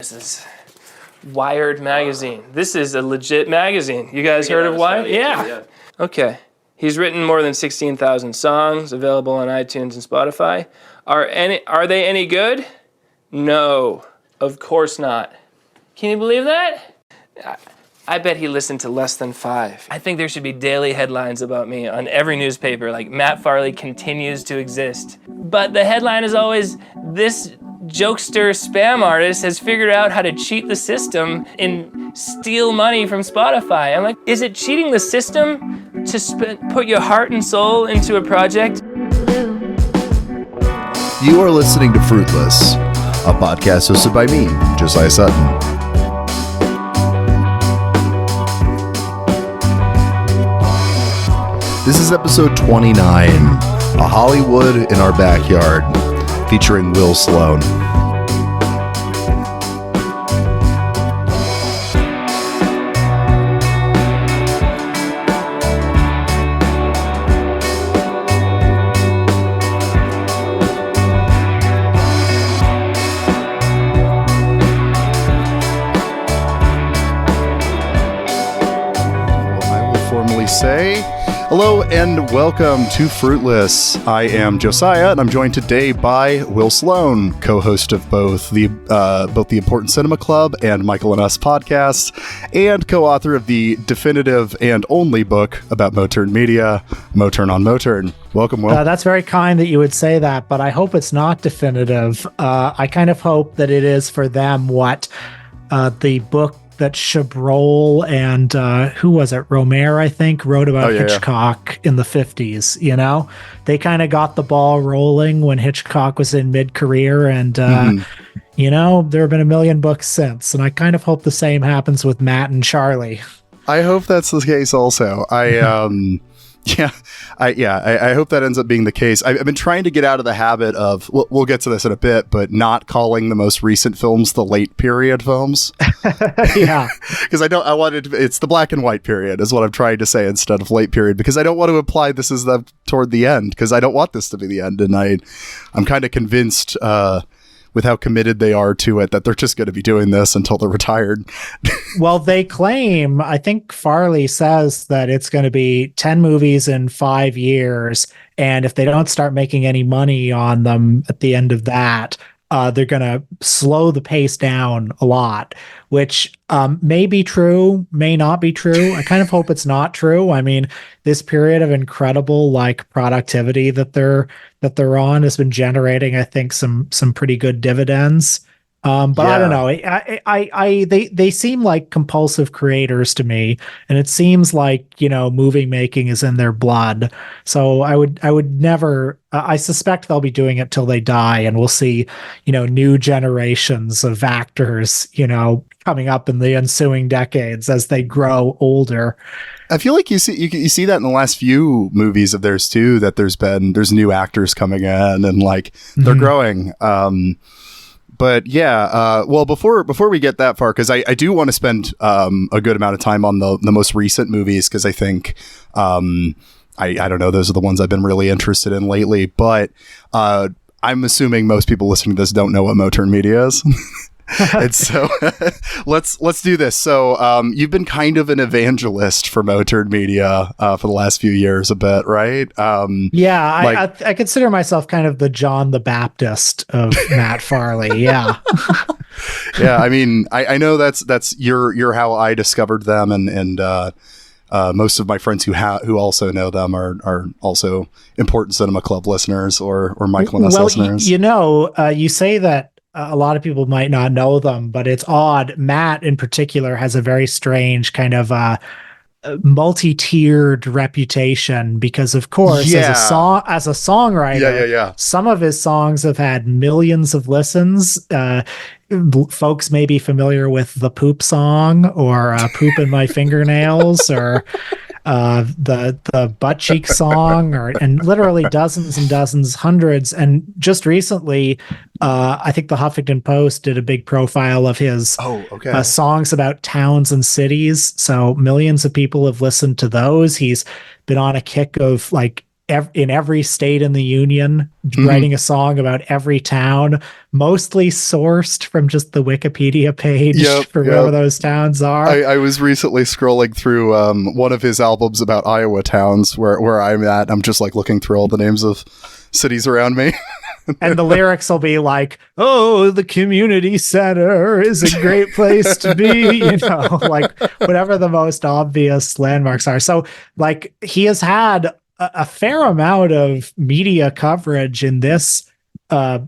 This is Wired magazine. This is a legit magazine. You guys heard of Wired? Yeah. Okay. He's written more than 16,000 songs, available on iTunes and Spotify. Are they any good? No, of course not. Can you believe that? I bet he listened to less than 5. I think there should be daily headlines about me on every newspaper, like Matt Farley continues to exist. But the headline is always, this jokester spam artist has figured out how to cheat the system and steal money from Spotify. I'm like, is it cheating the system to put your heart and soul into a project? You are listening to Fruitless, a podcast hosted by me, Josiah Sutton. This is episode 29, A Hollywood in Our Backyard, featuring Will Sloan. I will formally say hello and welcome to Fruitless. I am Josiah, and I'm joined today by Will Sloan, co-host of both the Important Cinema Club and Michael and Us podcasts, and co-author of the definitive and only book about Motern Media, Motern on Motern. Welcome, Will. That's very kind that you would say that, but I hope it's not definitive. I kind of hope that it is for them what the book that Chabrol and who was it? Romer, I think, wrote about Hitchcock in the 50s. You know, they kind of got the ball rolling when Hitchcock was in mid-career, and you know, there have been a million books since. And I kind of hope the same happens with Matt and Charlie. I hope that's the case also. I hope that ends up being the case. I've been trying to get out of the habit of, we'll get to this in a bit, but not calling the most recent films the late period films. Yeah. Because it's the black and white period is what I'm trying to say instead of late period, because I don't want to imply this is toward the end, because I don't want this to be the end. And I'm kind of convinced, with how committed they are to it, that they're just going to be doing this until they're retired. Well, they claim, I think Farley says that it's going to be 10 movies in 5 years. And if they don't start making any money on them at the end of that, they're going to slow the pace down a lot, which may be true, may not be true. I kind of hope it's not true. I mean, this period of incredible productivity that they're on has been generating, I think, some pretty good dividends. But yeah. I don't know. They seem like compulsive creators to me, and it seems like, you know, movie making is in their blood. So I would never. I suspect they'll be doing it till they die, and we'll see, you know, new generations of actors, you know, coming up in the ensuing decades as they grow older. I feel like you see that in the last few movies of theirs too. That there's new actors coming in, and they're growing. But yeah, well, before we get that far, because I do want to spend a good amount of time on the most recent movies, because I think, I don't know, those are the ones I've been really interested in lately. But I'm assuming most people listening to this don't know what Motern Media is. And so let's do this. So you've been kind of an evangelist for Motern Media for the last few years a bit, right? I consider myself kind of the John the Baptist of Matt Farley. Yeah. Yeah, I mean, I know that's you're how I discovered them, and most of my friends who also know them are also Important Cinema Club listeners or Michael and Us listeners. You know, you say that a lot of people might not know them, but it's odd. Matt in particular has a very strange kind of multi-tiered reputation, because of course, as a songwriter, some of his songs have had millions of listens. Folks may be familiar with the Poop song, or Poop in My Fingernails, or the Butt Cheek song, and literally dozens and dozens, hundreds. And just recently, I think the Huffington Post did a big profile of his songs about towns and cities. So millions of people have listened to those. He's been on a kick of in every state in the union, writing a song about every town, mostly sourced from just the Wikipedia page for wherever those towns are. I was recently scrolling through one of his albums about Iowa towns where I'm at. I'm just like looking through all the names of cities around me. And the lyrics will be like, oh, the community center is a great place to be, you know, like whatever the most obvious landmarks are. So like he has had a fair amount of media coverage in this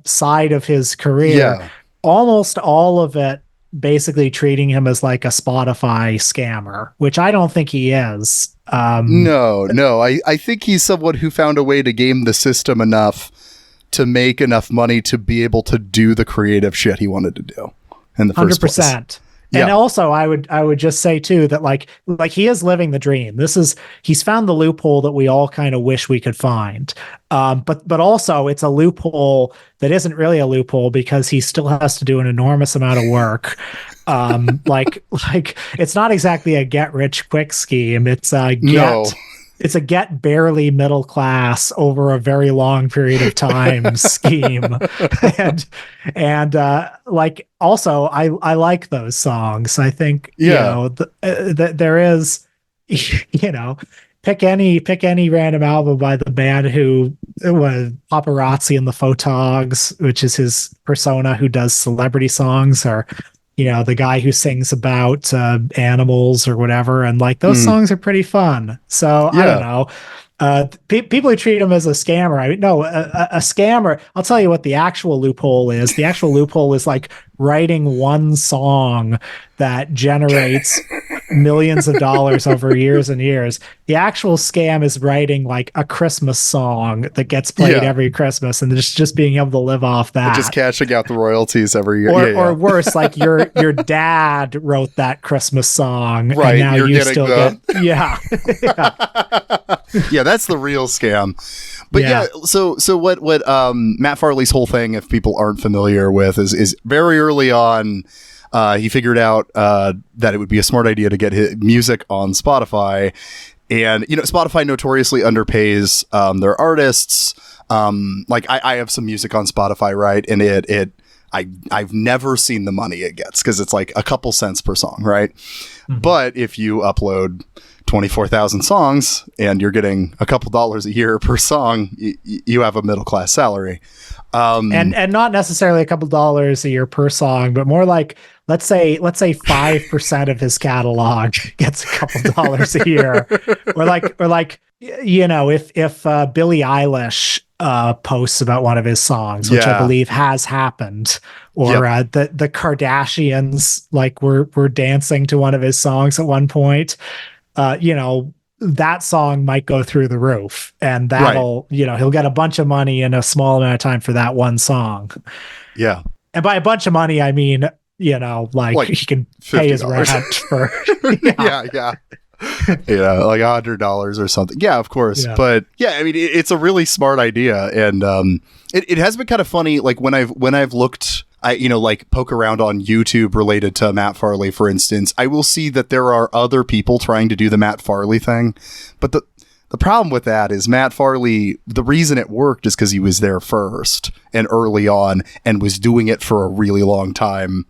side of his career, almost all of it basically treating him as like a Spotify scammer, which I don't think he is. No. I think he's someone who found a way to game the system enough to make enough money to be able to do the creative shit he wanted to do in the first 100%. Place. And also I would just say too that like he is living the dream. He's found the loophole that we all kind of wish we could find. But also it's a loophole that isn't really a loophole because he still has to do an enormous amount of work. Like it's not exactly a get rich quick scheme. It's a get barely middle class over a very long period of time scheme. And like also I like those songs. I think, you know, that there is, you know, pick any random album by the band who was Paparazzi and the Photogs, which is his persona who does celebrity songs, or you know, the guy who sings about animals or whatever. And like those songs are pretty fun. So I don't know. People who treat him as a scammer. I mean, no, a scammer. I'll tell you what the actual loophole is. The actual loophole is like writing one song that generates millions of dollars over years and years. The actual scam is writing like a Christmas song that gets played every Christmas and just being able to live off that. Just cashing out the royalties every year. Or worse, like your dad wrote that Christmas song, right? And now you still get yeah, that's the real scam. But so what Matt Farley's whole thing, if people aren't familiar with, is very early on. He figured out that it would be a smart idea to get his music on Spotify, and you know, Spotify notoriously underpays their artists. Like I have some music on Spotify, right, and I've never seen the money it gets because it's like a couple cents per song, right? Mm-hmm. But if you upload 24,000 songs and you're getting a couple dollars a year per song, you have a middle class salary. And not necessarily a couple dollars a year per song, but more like let's say 5% of his catalog gets a couple dollars a year, or like you know, if Billie Eilish posts about one of his songs, which I believe has happened, or the Kardashians like were dancing to one of his songs at one point, you know, that song might go through the roof, and that'll, you know, he'll get a bunch of money in a small amount of time for that one song. Yeah. And by a bunch of money, I mean, you know, like he can pay his rent for. Yeah, like $100 or something. Yeah, of course. Yeah. But yeah, I mean, it's a really smart idea, and it has been kind of funny. Like when I've looked, you know, like poke around on YouTube related to Matt Farley, for instance, I will see that there are other people trying to do the Matt Farley thing, but the problem with that is Matt Farley, the reason it worked is because he was there first and early on and was doing it for a really long time.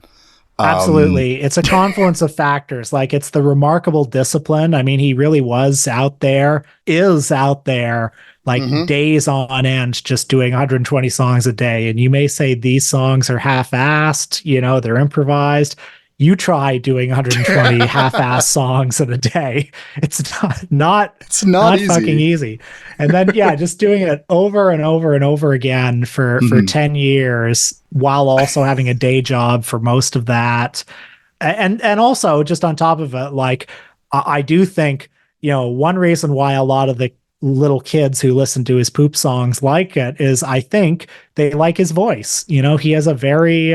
Absolutely. It's a confluence of factors. Like it's the remarkable discipline. I mean, he really is out there like days on end, just doing 120 songs a day. And you may say these songs are half-assed, you know, they're improvised. You try doing 120 half-assed songs in a day. It's not easy. Fucking easy. And then, just doing it over and over and over again for 10 years while also having a day job for most of that. And also just on top of it, like I do think, you know, one reason why a lot of the little kids who listen to his poop songs like it is I think they like his voice. You know, he has a very,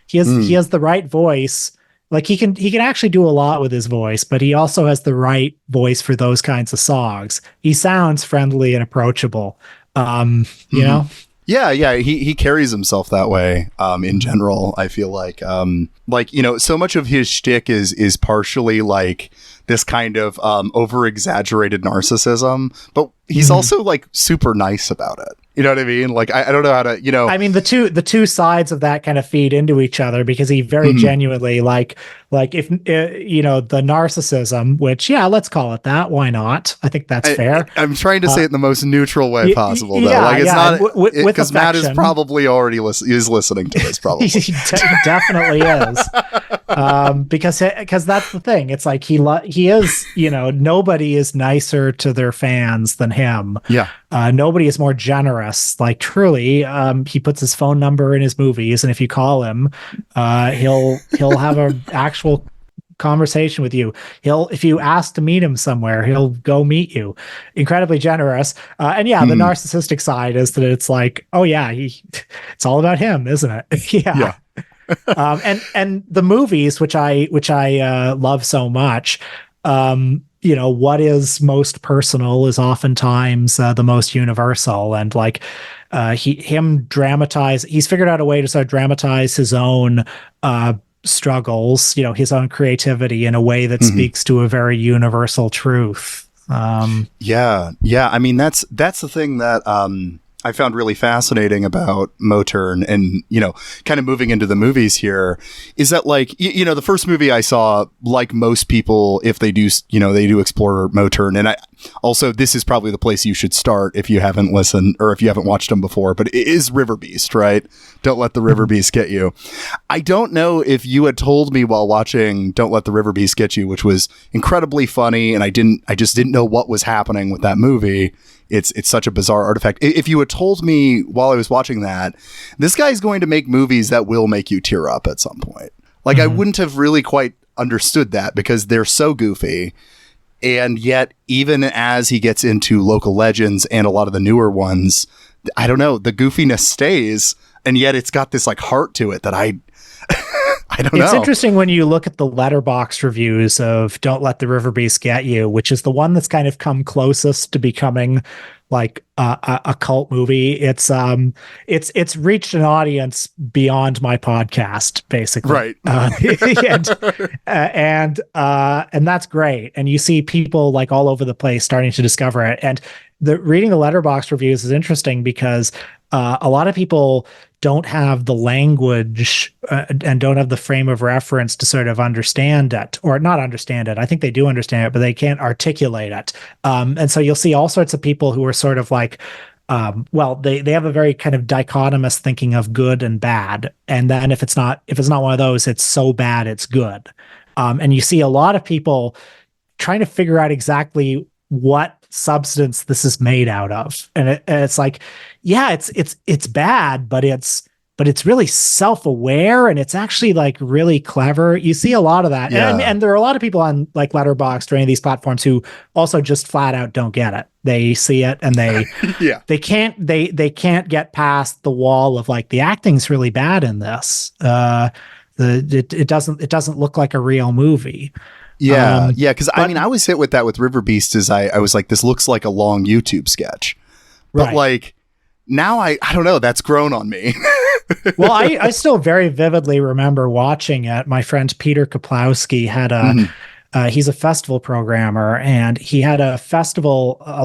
he has the right voice. Like he can actually do a lot with his voice, but he also has the right voice for those kinds of songs. He sounds friendly and approachable. You know? Yeah, he carries himself that way in general. I feel like so much of his shtick is partially like this kind of over exaggerated narcissism, but he's also like super nice about it. You know what I mean? Like I don't know how to, I mean, the two sides of that kind of feed into each other, because he very genuinely like if the narcissism, which let's call it that. Why not? I think that's fair. I'm trying to say it in the most neutral way possible, though. Like it's not because Matt is probably already is listening to this. Probably he definitely is, because that's the thing. It's like he is. Nobody is nicer to their fans than him. Yeah. Nobody is more generous. Like truly, he puts his phone number in his movies, and if you call him, he'll have an actual conversation with you. If you ask to meet him somewhere, he'll go meet you. Incredibly generous. And the narcissistic side is that it's like, oh yeah, it's all about him, isn't it? Yeah. And the movies, which I love so much. What is most personal is oftentimes the most universal, and like he's figured out a way to sort of dramatize his own struggles, his own creativity in a way that speaks to a very universal truth. Yeah. I mean, that's the thing that I found really fascinating about Motern and, kind of moving into the movies here is that like, the first movie I saw, like most people, if they do, they do explore Motern. And this is probably the place you should start if you haven't listened or if you haven't watched them before, but it is Riverbeast, right? Don't Let the Riverbeast Get You. I don't know if you had told me while watching Don't Let the Riverbeast Get You, which was incredibly funny. And I just didn't know what was happening with that movie. It's such a bizarre artifact. If you had told me while I was watching that, this guy's going to make movies that will make you tear up at some point. Like I wouldn't have really quite understood that because they're so goofy. And yet, even as he gets into Local Legends and a lot of the newer ones, I don't know, the goofiness stays. And yet it's got this like heart to it that I don't know. It's interesting when you look at the Letterboxd reviews of Don't Let the Riverbeast Get You, which is the one that's kind of come closest to becoming like a cult movie. It's reached an audience beyond my podcast, basically. Right. And that's great. And you see people like all over the place starting to discover it. And reading the Letterboxd reviews is interesting because a lot of people don't have the language and don't have the frame of reference to sort of understand it, or not understand it. I think they do understand it, but they can't articulate it. And so you'll see all sorts of people who are sort of like, they have a very kind of dichotomous thinking of good and bad. And then if it's not one of those, it's so bad, it's good. And you see a lot of people trying to figure out exactly what substance this is made out of, and it's like, it's bad, but it's really self-aware, and it's actually like really clever. You see a lot of that, and there are a lot of people on like Letterboxd or any of these platforms who also just flat out don't get it. They see it and they they can't get past the wall of like, the acting's really bad in this. It doesn't look like a real movie. Because I mean, I was hit with that with Riverbeast as I was like, this looks like a long YouTube sketch. But like, now I don't know, that's grown on me. Well, I still very vividly remember watching it. My friend Peter Kaplowski had he's a festival programmer, and he had a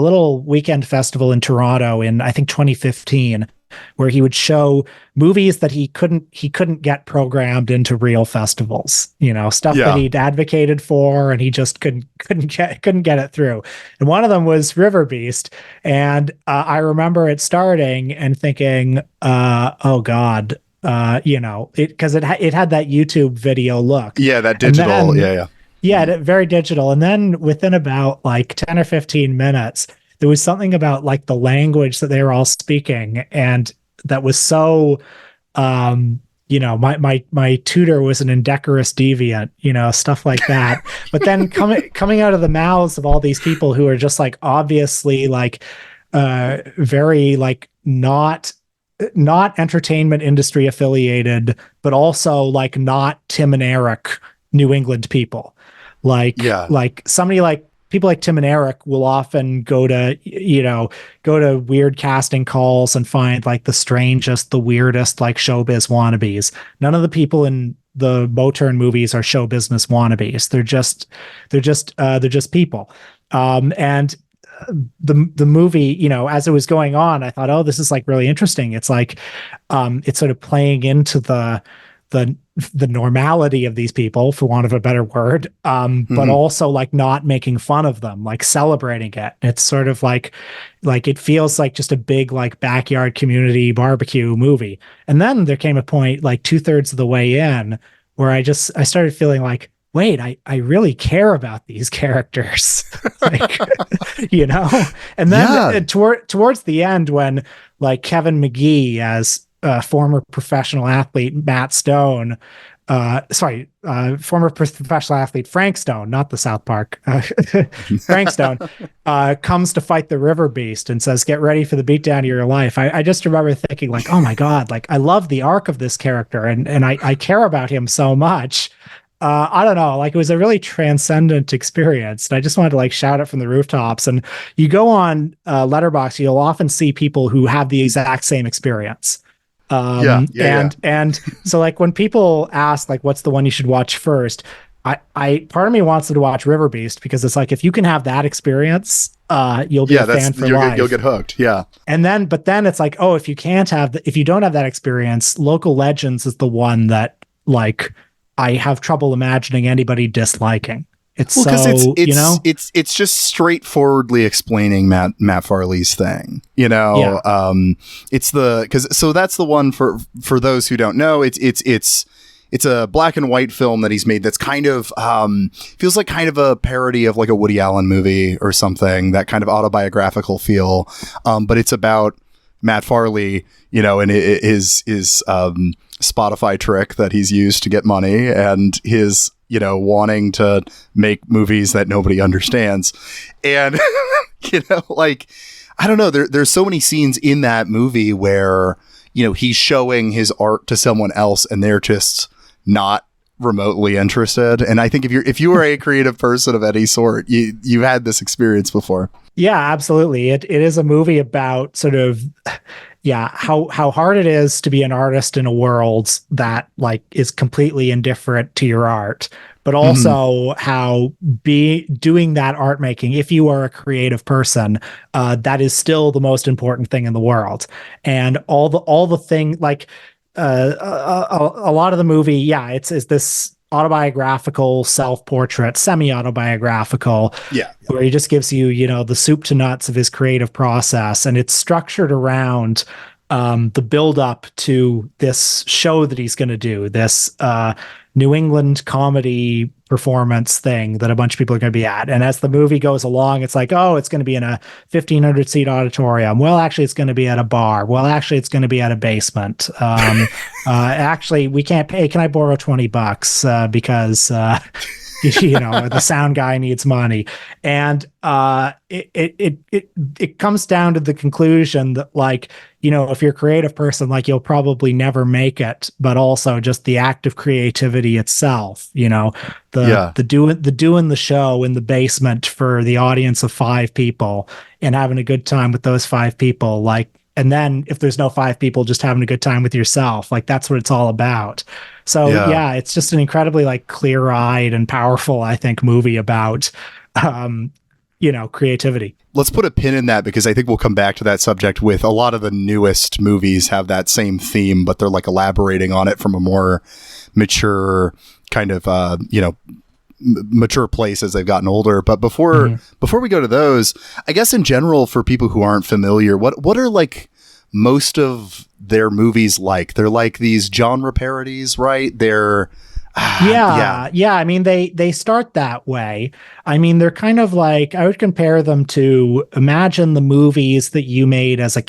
little weekend festival in Toronto in, I think, 2015. Where he would show movies that he couldn't get programmed into real festivals, stuff that he'd advocated for, and he just couldn't get it through. And one of them was Riverbeast, and I remember it starting and thinking, oh God, because it had that YouTube video look, that digital, very digital. And then within about like 10 or 15 minutes. There was something about like the language that they were all speaking, and that was so, my tutor was an indecorous deviant, stuff like that. But then coming out of the mouths of all these people who are just like obviously like very like not entertainment industry affiliated, but also like not Tim and Eric New England people, like somebody like people like Tim and Eric will often go to weird casting calls and find like the strangest, the weirdest like showbiz wannabes. None of the people in the Motern movies are show business wannabes. They're just people. And the movie, you know, as it was going on, I thought, oh, this is like really interesting. It's like it's sort of playing into the normality of these people, for want of a better word, but also like not making fun of them, like celebrating it. It's sort of like it feels like just a big like backyard community barbecue movie. And then there came a point like 2/3 of the way in where I started feeling like, wait, I really care about these characters, like, you know. And then towards the end, when like Kevin McGee as former professional athlete Matt Stone, former professional athlete Frank Stone, not the South Park, Frank Stone, comes to fight the Riverbeast and says, "Get ready for the beatdown of your life." I just remember thinking like, oh my God, like I love the arc of this character and I care about him so much. I don't know, like it was a really transcendent experience. And I just wanted to like shout it from the rooftops. And you go on Letterboxd, you'll often see people who have the exact same experience. And so like when people ask like what's the one you should watch first, I part of me wants them to watch Riverbeast, because it's like if you can have that experience, you'll be a fan for life. You'll get hooked. Yeah. And then it's like, oh, if you don't have that experience, Local Legends is the one that like I have trouble imagining anybody disliking. It's it's just straightforwardly explaining Matt Farley's thing, you know. Yeah. That's the one for those who don't know. It's a black and white film that he's made that's kind of feels like kind of a parody of like a Woody Allen movie or something, that kind of autobiographical feel. But it's about Matt Farley, you know, and his Spotify trick that he's used to get money, and his, you know, wanting to make movies that nobody understands. And, you know, like, I don't know, there's so many scenes in that movie where, you know, he's showing his art to someone else and they're just not remotely interested. And I think if you are a creative person of any sort, you've had this experience before. Yeah, absolutely. It is a movie about sort of, how hard it is to be an artist in a world that like is completely indifferent to your art, but also how doing that art making, if you are a creative person, that is still the most important thing in the world. And all the thing like a lot of the movie, it's this autobiographical self-portrait, semi-autobiographical, where he just gives you, you know, the soup to nuts of his creative process, and it's structured around the build-up to this show that he's going to do, this New England comedy performance thing that a bunch of people are going to be at. And as the movie goes along, it's like, oh, it's going to be in a 1,500 seat auditorium. Well, actually, it's going to be at a bar. Well, actually, it's going to be at a basement. Actually, we can't pay. Can I borrow $20 because you know, the sound guy needs money. And it comes down to the conclusion that, like, you know, if you're a creative person, like, you'll probably never make it, but also just the act of creativity itself, you know, doing the show in the basement for the audience of 5 people and having a good time with those 5 people, like, and then if there's no 5 people, just having a good time with yourself, like, that's what it's all about. So it's just an incredibly, like, clear-eyed and powerful, I think, movie about you know, creativity. Let's put a pin in that, because I think we'll come back to that subject with a lot of the newest movies have that same theme, but they're like elaborating on it from a more mature kind of, you know, mature place as they've gotten older. But before we go to those, I guess in general, for people who aren't familiar, what are like most of their movies like? They're like these genre parodies, right? They're I mean, they start that way. I mean, they're kind of like, I would compare them to, imagine the movies that you made as a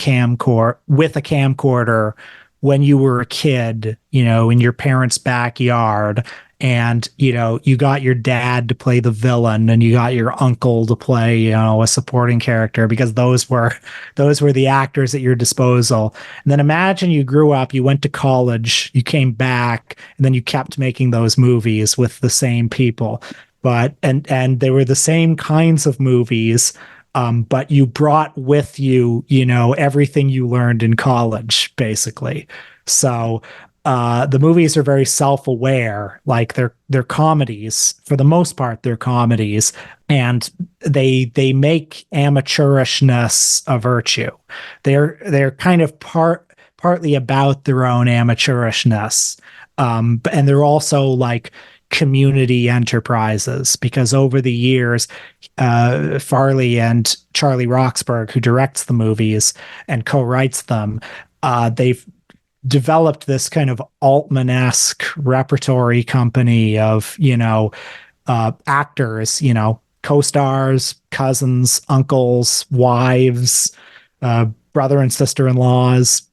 with a camcorder when you were a kid, you know, in your parents' backyard. And, you know, you got your dad to play the villain and you got your uncle to play, you know, a supporting character, because those were the actors at your disposal. And then imagine you grew up, you went to college, you came back, and then you kept making those movies with the same people. and they were the same kinds of movies, but you brought with you, everything you learned in college, basically. So the movies are very self-aware, like they're comedies for the most part. They're comedies, and they make amateurishness a virtue. They're kind of partly about their own amateurishness, and they're also like community enterprises, because over the years, Farley and Charlie Roxburgh, who directs the movies and co-writes them, they've developed this kind of Altman-esque repertory company of, actors, co-stars, cousins, uncles, wives, brother and sister-in-laws,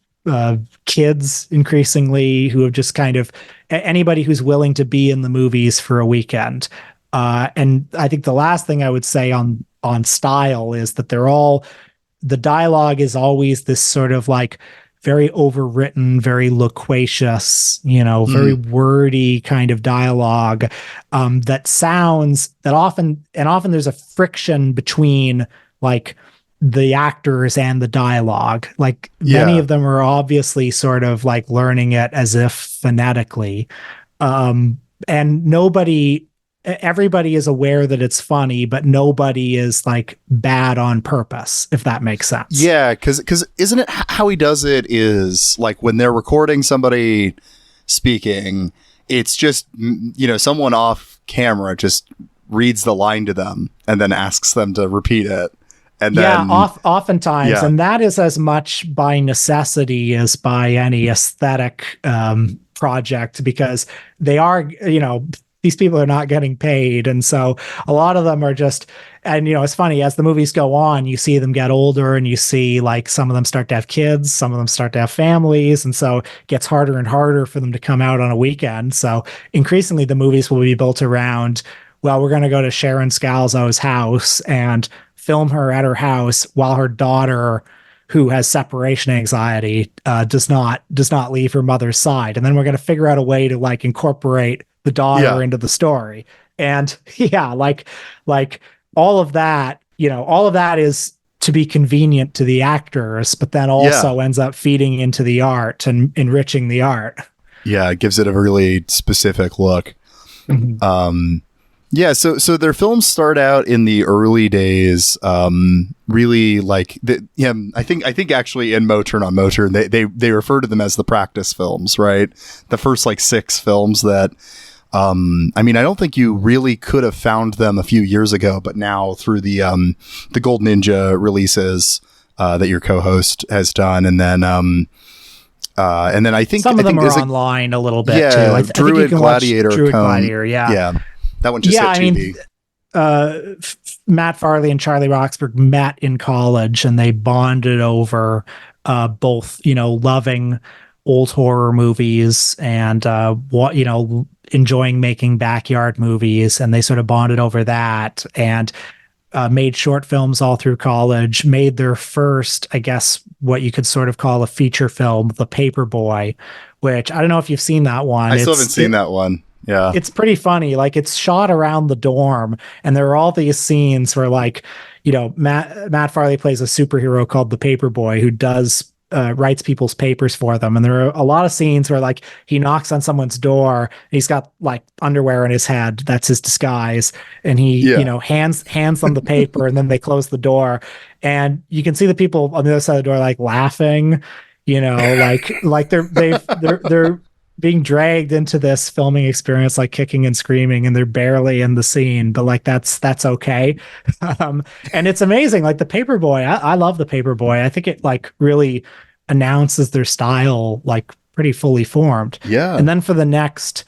kids increasingly, who have just kind of anybody who's willing to be in the movies for a weekend. And I think the last thing I would say on style is that the dialogue is always this sort of like very overwritten, very loquacious, very wordy kind of dialogue, that often there's a friction between like the actors and the dialogue. Like many of them are obviously sort of like learning it as if phonetically. And everybody is aware that it's funny, but nobody is like bad on purpose, if that makes sense. Yeah, because isn't it how he does it is like when they're recording somebody speaking, it's just, someone off camera just reads the line to them and then asks them to repeat it. And then, oftentimes, and that is as much by necessity as by any aesthetic project, because they are, these people are not getting paid. And so a lot of them are just, and it's funny, as the movies go on, you see them get older, and you see like some of them start to have kids, some of them start to have families. And so it gets harder and harder for them to come out on a weekend. So increasingly the movies will be built around, well, we're going to go to Sharon Scalzo's house and film her at her house while her daughter, who has separation anxiety, does not leave her mother's side. And then we're going to figure out a way to like incorporate the daughter into the story. And like all of that, all of that is to be convenient to the actors, but then also ends up feeding into the art and enriching the art. Yeah, it gives it a really specific look. Mm-hmm. So their films start out in the early days, really like I think actually in Motern they refer to them as the practice films, right? The first like 6 films that, I don't think you really could have found them a few years ago, but now through the Gold Ninja releases, that your co-host has done. And then I think some of them are online a little bit too. I think Druid, Gladiator, Gladiator. Yeah. That one just hit TV. Matt Farley and Charlie Roxburgh met in college, and they bonded over both, loving old horror movies and enjoying making backyard movies, and they sort of bonded over that, and made short films all through college. Made their first, I guess, what you could sort of call a feature film, The Paperboy, which I don't know if you've seen that one. I still haven't seen that one. Yeah. It's pretty funny. Like, it's shot around the dorm, and there are all these scenes where, like, Matt Farley plays a superhero called the Paperboy who does writes people's papers for them. And there are a lot of scenes where, like, he knocks on someone's door and he's got like underwear in his head. That's his disguise. And he, hands them the paper, and then they close the door, and you can see the people on the other side of the door, like, laughing, like they're being dragged into this filming experience, like kicking and screaming, and they're barely in the scene, but like that's okay. And it's amazing. Like the Paperboy, I love the Paperboy. I think it like really announces their style, like pretty fully formed. Yeah. And then for the next,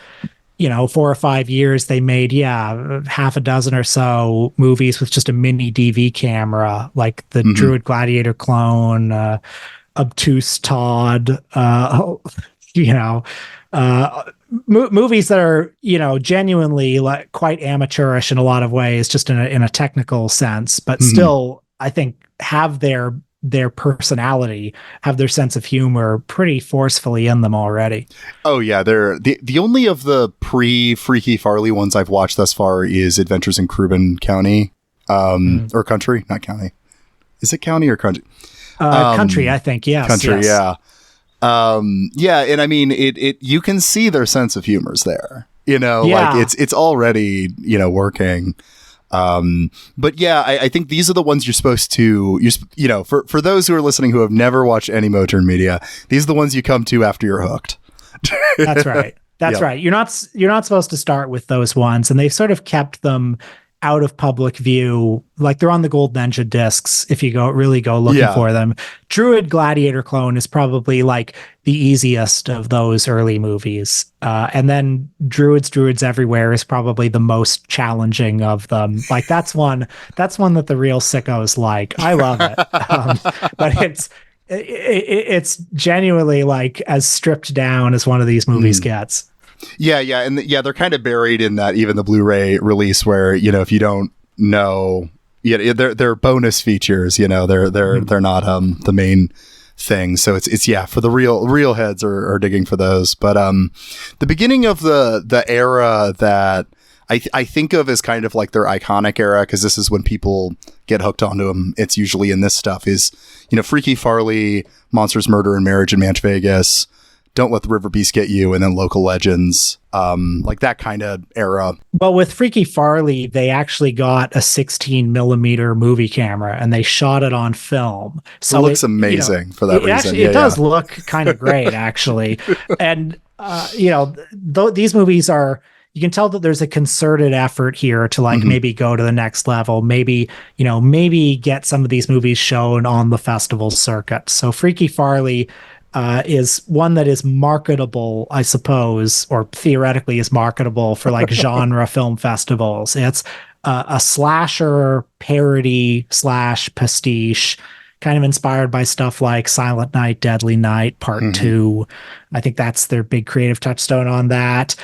4 or 5 years, they made, half a dozen or so movies with just a mini DV camera, like the Druid Gladiator clone, Obtuse Todd, movies that are, genuinely like quite amateurish in a lot of ways, just in a technical sense, but still, I think have their their personality, have their sense of humor pretty forcefully in them already. Oh yeah, they're the only of the pre-Freaky Farley ones I've watched thus far is Adventures in Cruben County, or country, not county. Is it county or country? Country, I think. Yes. Country, yes. yeah. And I mean, it you can see their sense of humor's there. Like it's already working. But yeah, I think these are the ones you're supposed to, for those who are listening who have never watched any Motern Media, these are the ones you come to after you're hooked. That's right. That's right. You're not supposed to start with those ones, and they've sort of kept them out of public view. Like they're on the Gold Ninja discs if you go looking for them. Druid Gladiator Clone is probably like the easiest of those early movies. And then Druids Everywhere is probably the most challenging of them. Like that's one that the real sickos like. I love it. But it's genuinely like as stripped down as one of these movies gets. Yeah, and they're kind of buried in that, even the Blu-ray release, where if you don't know, they're bonus features. They're not the main thing. So it's for the real heads are digging for those. But the beginning of the era that I think of as kind of like their iconic era, because this is when people get hooked onto them. It's usually in this stuff is Freaky Farley, Monsters, Murder, and Marriage in Manchvegas, Don't Let the Riverbeast Get You, and then Local Legends, like that kind of era. Well, with Freaky Farley, they actually got a 16 millimeter movie camera and they shot it on film. So it looks amazing for that reason. Actually, it does look kind of great, actually. And, these movies you can tell that there's a concerted effort here to maybe go to the next level, maybe get some of these movies shown on the festival circuit. So Freaky Farley is one that is marketable, I suppose, or theoretically is marketable for like genre film festivals. It's a slasher parody / pastiche, kind of inspired by stuff like Silent Night, Deadly Night Part 2. I think that's their big creative touchstone on that.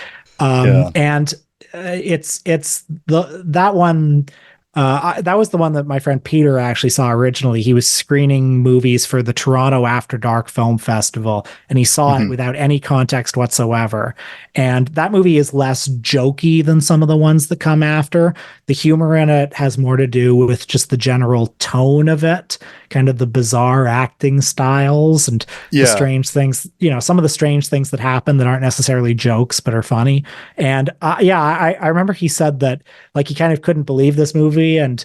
And it's that one. That was the one that my friend Peter actually saw originally. He was screening movies for the Toronto After Dark Film Festival, and he saw it without any context whatsoever. And that movie is less jokey than some of the ones that come after. The humor in it has more to do with just the general tone of it, kind of the bizarre acting styles and the strange things, some of the strange things that happen that aren't necessarily jokes, but are funny. And I remember he said that like he kind of couldn't believe this movie and,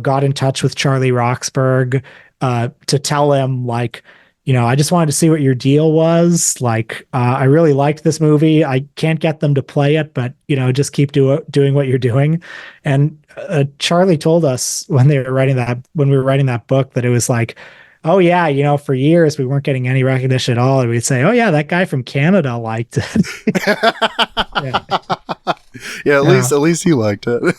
got in touch with Charlie Roxburgh to tell him like, I just wanted to see what your deal was. Like, I really liked this movie. I can't get them to play it, but, just keep doing what you're doing. And Charlie told us when we were writing that book that it was like, oh yeah, for years we weren't getting any recognition at all. And we'd say, oh yeah, that guy from Canada liked it. At least he liked it.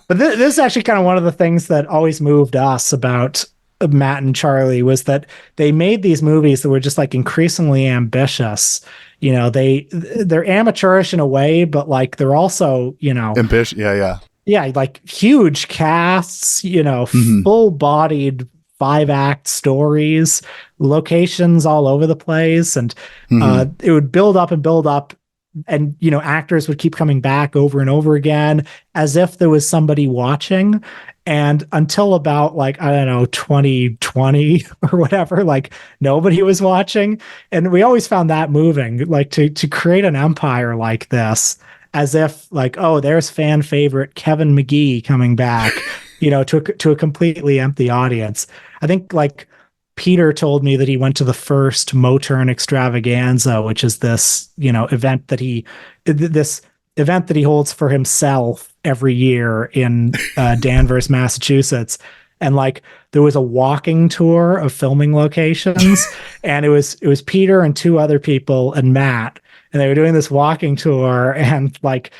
But this is actually kind of one of the things that always moved us about Matt and Charlie was that they made these movies that were just like increasingly ambitious. They're amateurish in a way, but like they're also, ambitious. Yeah, like huge casts, full-bodied 5-act stories, locations all over the place, and it would build up and actors would keep coming back over and over again as if there was somebody watching. And until about 2020 or whatever, like nobody was watching. And we always found that moving, like to create an empire like this, as if like, oh, there's fan favorite Kevin McGee coming back, to a completely empty audience. I think like Peter told me that he went to the first Motern extravaganza, which is this, event that he holds for himself every year in Danvers, Massachusetts. And like there was a walking tour of filming locations, and it was Peter and 2 other people and Matt, and they were doing this walking tour, and like,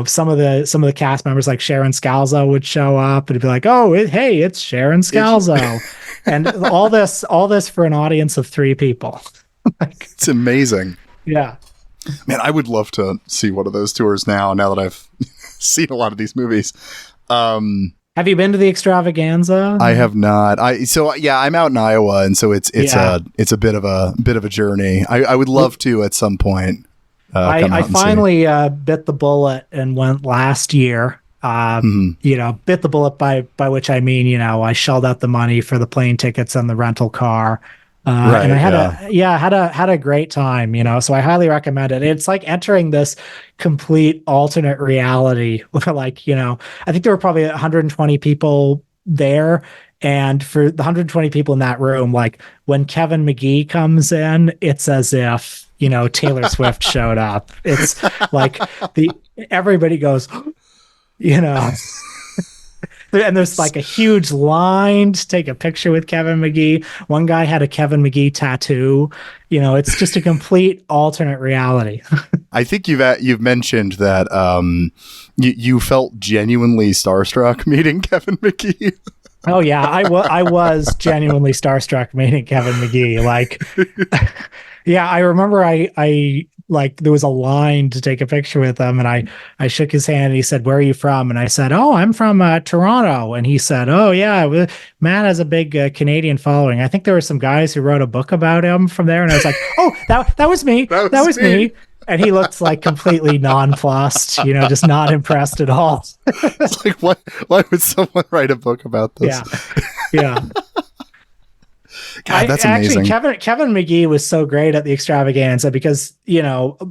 some of the cast members like Sharon Scalzo would show up and it'd be like, oh, hey, it's Sharon Scalzo. And all this for an audience of 3 people. It's amazing. Yeah. Man, I would love to see one of those tours now that I've seen a lot of these movies. Have you been to the extravaganza? I have not. I'm out in Iowa, and so it's a bit of a journey. I would love to at some point. I finally bit the bullet and went last year. Bit the bullet by which I mean, I shelled out the money for the plane tickets and the rental car. And I had a great time, so I highly recommend it. It's like entering this complete alternate reality where I think there were probably 120 people there. And for the 120 people in that room, like when Kevin McGee comes in, it's as if, Taylor Swift showed up. It's like everybody goes, and there's like a huge line to take a picture with Kevin McGee. One guy had a Kevin McGee tattoo. It's just a complete alternate reality. I think you've mentioned that you felt genuinely starstruck meeting Kevin McGee. Oh yeah, I was genuinely starstruck meeting Kevin McGee. Like, yeah, I remember I there was a line to take a picture with him, and I shook his hand and he said, "Where are you from?" And I said, "Oh, I'm from Toronto." And he said, "Oh yeah, Matt has a big Canadian following. I think there were some guys who wrote a book about him from there." And I was like, "Oh, that was me. That was me." And he looked like completely nonplussed, just not impressed at all. It's like, why would someone write a book about this? Yeah. God, that's amazing. Actually, Kevin McGee was so great at the extravaganza because,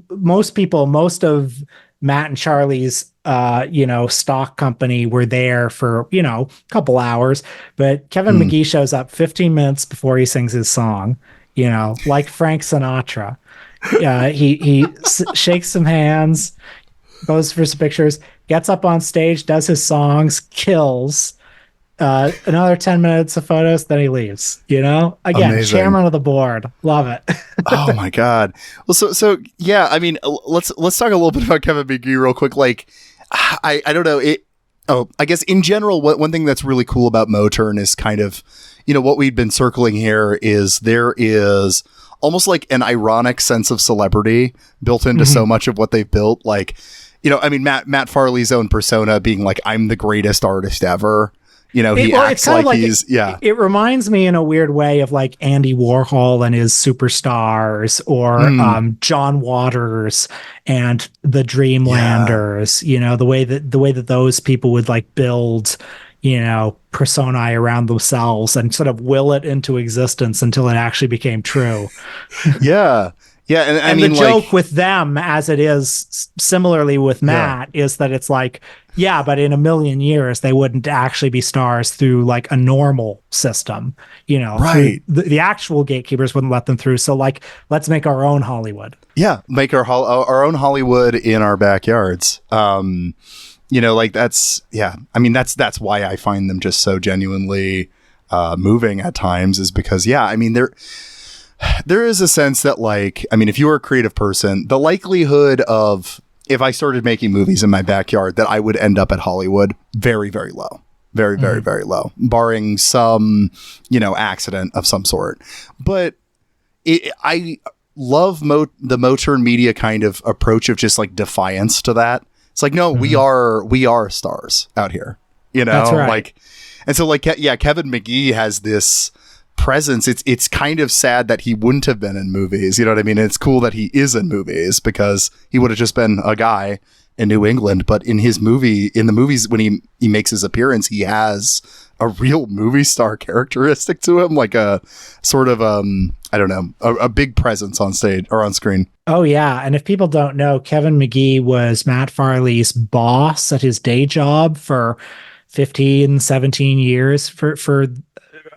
most of Matt and Charlie's, stock company were there for, a couple hours. But Kevin McGee shows up 15 minutes before he sings his song, like Frank Sinatra. He shakes some hands, goes for some pictures, gets up on stage, does his songs, kills. Another 10 minutes of photos, then he leaves. Again, amazing. Chairman of the board, love it. Oh my God. Well, so yeah. I mean, let's talk a little bit about Kevin McGee real quick. Like, I don't know it. Oh, I guess in general, one thing that's really cool about Motern is kind of, what we've been circling here is there is almost like an ironic sense of celebrity built into so much of what they've built. Like, Matt Farley's own persona being like, I'm the greatest artist ever. He acts like he's, It reminds me in a weird way of like Andy Warhol and his superstars, or John Waters and the Dreamlanders. The way that those people would like build, personae around themselves and sort of will it into existence until it actually became true. Yeah. And the joke with them, as it is similarly with Matt, is that it's like, but in a million years, they wouldn't actually be stars through like a normal system, right? The actual gatekeepers wouldn't let them through. So like, let's make our own Hollywood. Yeah. Make our own Hollywood in our backyards. That's why I find them just so genuinely moving at times, is because, there is a sense that, like, if you were a creative person, the likelihood of, if I started making movies in my backyard, that I would end up at Hollywood, very, very low. Very, very, very low, barring some, accident of some sort. But I love the Motern Media kind of approach of just like defiance to that. It's like, no, we are stars out here, That's right. Like, and so like, Kevin McGee has this presence. It's kind of sad that he wouldn't have been in movies. You know what I mean? And it's cool that he is in movies, because he would have just been a guy in New England. But in the movies, when he makes his appearance, he has a real movie star characteristic to him, like a sort of, a big presence on stage or on screen. Oh yeah. And if people don't know, Kevin McGee was Matt Farley's boss at his day job for 15, 17 years. For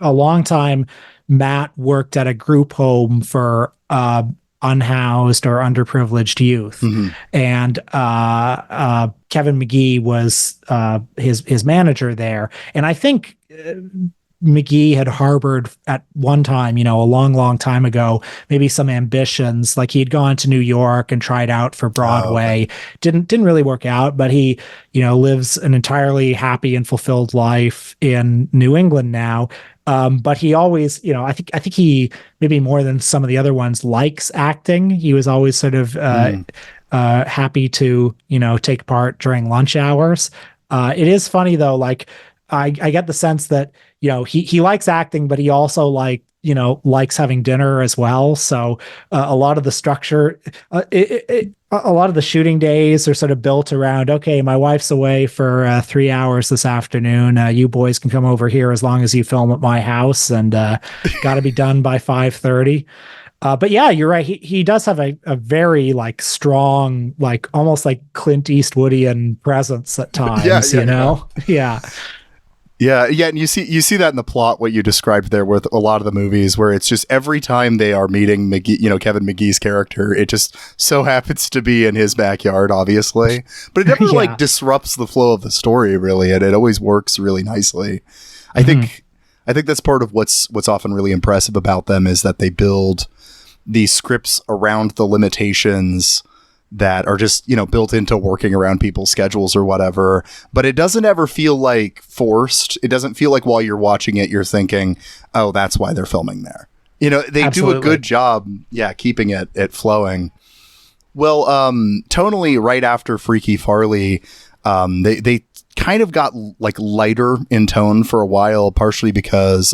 a long time, Matt worked at a group home for unhoused or underprivileged youth. And Kevin McGee was his manager there. And I think McGee had harbored at one time, a long, long time ago, maybe some ambitions. Like he'd gone to New York and tried out for Broadway. Didn't really work out, but he, lives an entirely happy and fulfilled life in New England now. But he always, I think he, maybe more than some of the other ones, likes acting. He was always sort of happy to, take part during lunch hours. It is funny though, like I get the sense that, he likes acting, but he also likes having dinner as well. So a lot of the structure, a lot of the shooting days are sort of built around, okay, my wife's away for 3 hours this afternoon. You boys can come over here as long as you film at my house, and got to be done by 5:30. But yeah, you're right. He does have a very strong, almost like Clint Eastwoodian presence at times, Yeah. Yeah, and you see that in the plot, what you described there with a lot of the movies, where it's just every time they are meeting McGee, Kevin McGee's character, it just so happens to be in his backyard, obviously, but it never disrupts the flow of the story, really. It always works really nicely. I think that's part of what's often really impressive about them, is that they build these scripts around the limitations that are just, built into working around people's schedules or whatever, but it doesn't ever feel forced. It doesn't feel like while you're watching it, you're thinking, oh, that's why they're filming there. They Absolutely. do a good job, keeping it flowing. Well, tonally, right after Freaky Farley, they kind of got lighter in tone for a while, partially because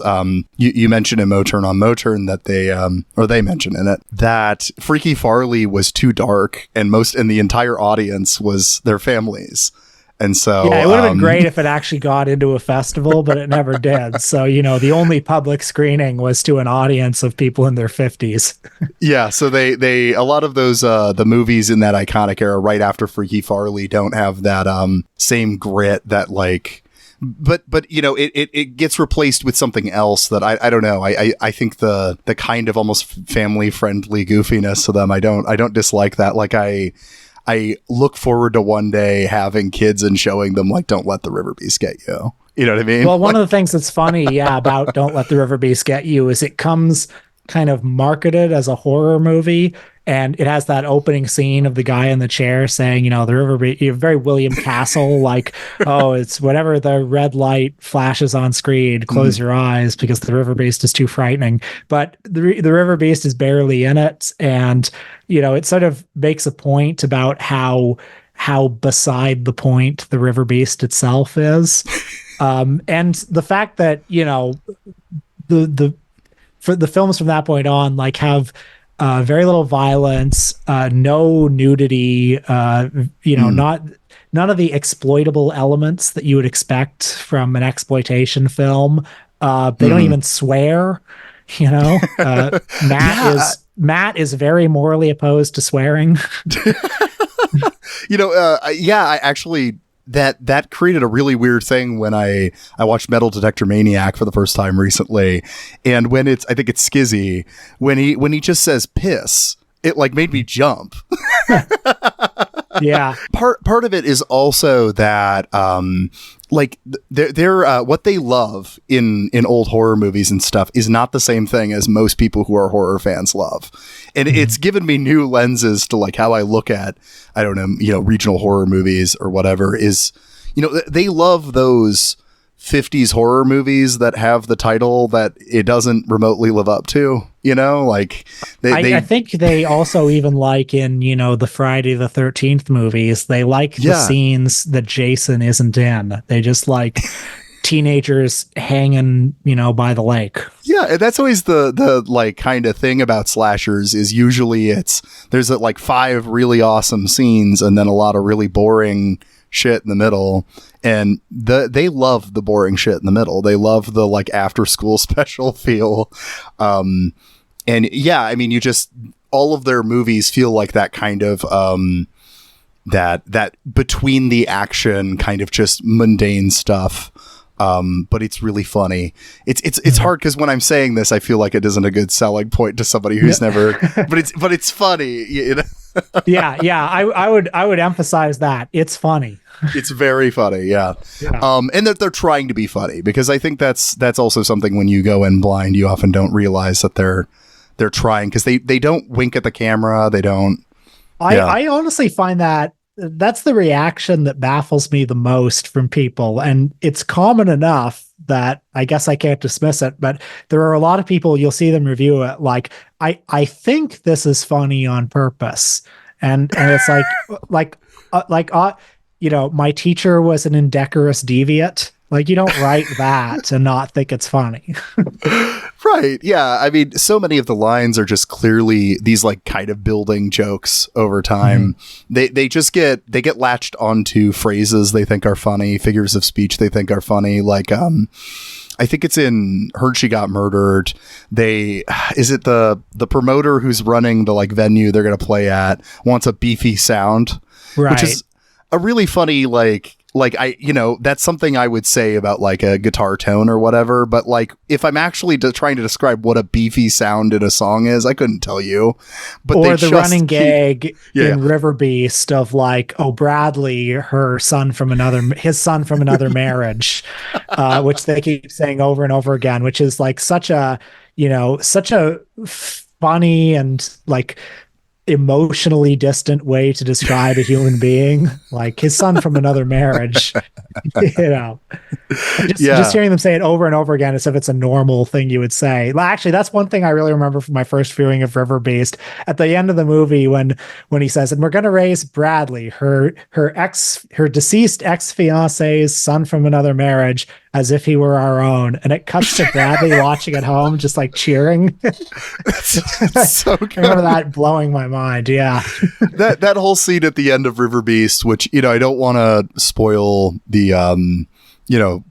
you mentioned in Motern on Motern that they mentioned in it that Freaky Farley was too dark, and the entire audience was their families. And so it would have been great if it actually got into a festival, but it never did. So, the only public screening was to an audience of people in their 50s. Yeah. So they a lot of those the movies in that iconic era right after Freaky Farley don't have that same grit that but it gets replaced with something else that I don't know. I think the kind of almost family friendly goofiness to them, I don't dislike that. I look forward to one day having kids and showing them don't let the Riverbeast get you. You know what I mean? Well, one of the things that's funny, about Don't Let the Riverbeast Get You is it comes kind of marketed as a horror movie, and it has that opening scene of the guy in the chair saying, the Riverbeast, you're very William Castle, oh, it's whatever the red light flashes on screen, close your eyes because the Riverbeast is too frightening. But the Riverbeast is barely in it, and it sort of makes a point about how beside the point the Riverbeast itself is. And the fact that, for the films from that point on, have very little violence, no nudity, not none of the exploitable elements that you would expect from an exploitation film. They don't even swear, Matt is very morally opposed to swearing. I actually that created a really weird thing when I watched Metal Detector Maniac for the first time recently, and when I think it's Skizzy, when he just says piss, it made me jump. Yeah. Part of it is also that they're what they love in old horror movies and stuff is not the same thing as most people who are horror fans love. And it's given me new lenses to how I look at, I don't know, regional horror movies or whatever is, they love those 50s horror movies that have the title that it doesn't remotely live up to, I think they also even in, the Friday the 13th movies, they the scenes that Jason isn't in. They just teenagers hanging, by the lake. Yeah, and that's always the kind of thing about slashers is usually there's 5 really awesome scenes and then a lot of really boring shit in the middle, and they love the boring shit in the middle. They love the after school special feel, and you just all of their movies feel like that kind of that between the action kind of just mundane stuff. But it's really funny. It's hard because when I'm saying this, I feel like it isn't a good selling point to somebody who's never. But it's funny. Yeah. I would emphasize that it's funny. It's very funny. Yeah. And that they're trying to be funny, because I think that's also something when you go in blind, you often don't realize that they're trying, because they don't wink at the camera. They don't. I honestly find that's the reaction that baffles me the most from people. And it's common enough that I guess I can't dismiss it, but there are a lot of people, you'll see them review it I think this is funny on purpose. And it's my teacher was an indecorous deviant. Like, you don't write that and not think it's funny. Right. Yeah. I mean, so many of the lines are just clearly these like kind of building jokes over time. They just get latched onto phrases they think are funny, figures of speech they think are funny. Like, I think it's in Heard She Got Murdered. Is it the promoter who's running the like venue they're going to play at wants a beefy sound, Right. which is a really funny, that's something I would say about like a guitar tone or whatever. But like, if I'm actually trying to describe what a beefy sound in a song is, I couldn't tell you. But or the running gag in Riverbeast of like, oh, Bradley, his son from another marriage, which they keep saying over and over again, which is like such a funny and like emotionally distant way to describe a human being, like his son from another marriage. Just hearing them say it over and over again as if it's a normal thing you would say. Well, actually, that's one thing I really remember from my first viewing of Riverbeast. At the end of the movie, when he says, and we're going to raise Bradley, her deceased ex-fiance's son from another marriage, as if he were our own. And it cuts to Bradley watching at home, just like cheering. So good. I remember that blowing my mind. Yeah. that whole scene at the end of Riverbeast, which, I don't want to spoil the,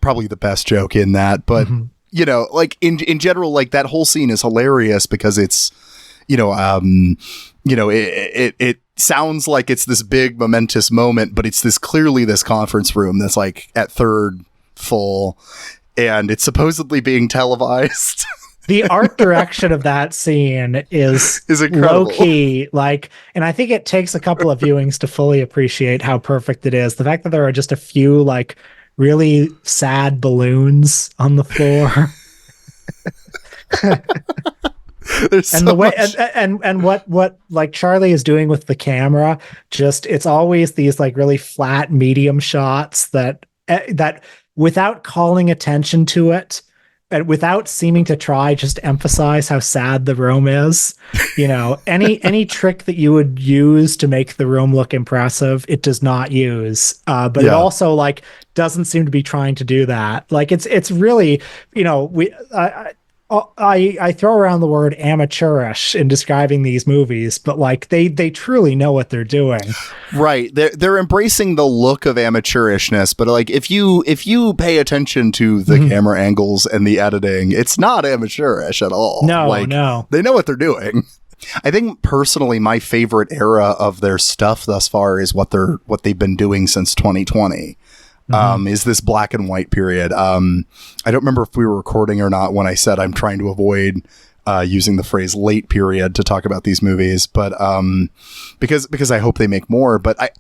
probably the best joke in that, but, like in general, like that whole scene is hilarious because it's, it sounds like it's this big momentous moment, but it's clearly this conference room that's like at third full and it's supposedly being televised. The art direction of that scene is incredible. Low key, like, and I think it takes a couple of viewings to fully appreciate how perfect it is. The fact that there are just a few like really sad balloons on the floor. And the way and what like Charlie is doing with the camera, just it's always these like really flat medium shots that without calling attention to it and without seeming to try, just emphasize how sad the room is. Any trick that you would use to make the room look impressive, it does not use. But it also like doesn't seem to be trying to do that. Like it's really, I throw around the word amateurish in describing these movies, but like they truly know what they're doing. Right. They're embracing the look of amateurishness, but like if you pay attention to the camera angles and the editing, it's not amateurish at all. No. They know what they're doing. I think personally my favorite era of their stuff thus far is what they've been doing since 2020. Is this black and white period. I don't remember if we were recording or not when I said I'm trying to avoid using the phrase late period to talk about these movies, but because I hope they make more. But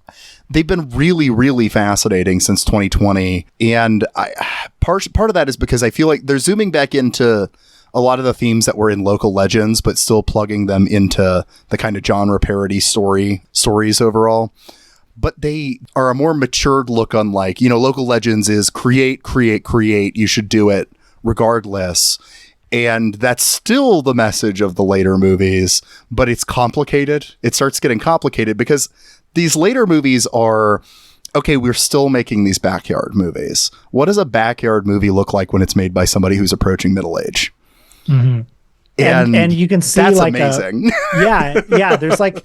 they've been really, really fascinating since 2020, and part of that is because I feel like they're zooming back into a lot of the themes that were in Local Legends, but still plugging them into the kind of genre parody stories overall. But they are a more matured look on like, Local Legends is create. You should do it regardless. And that's still the message of the later movies, but it's complicated. It starts getting complicated because these later movies are, okay, we're still making these backyard movies. What does a backyard movie look like when it's made by somebody who's approaching middle age? Mm-hmm. And you can see that's like amazing. There's like,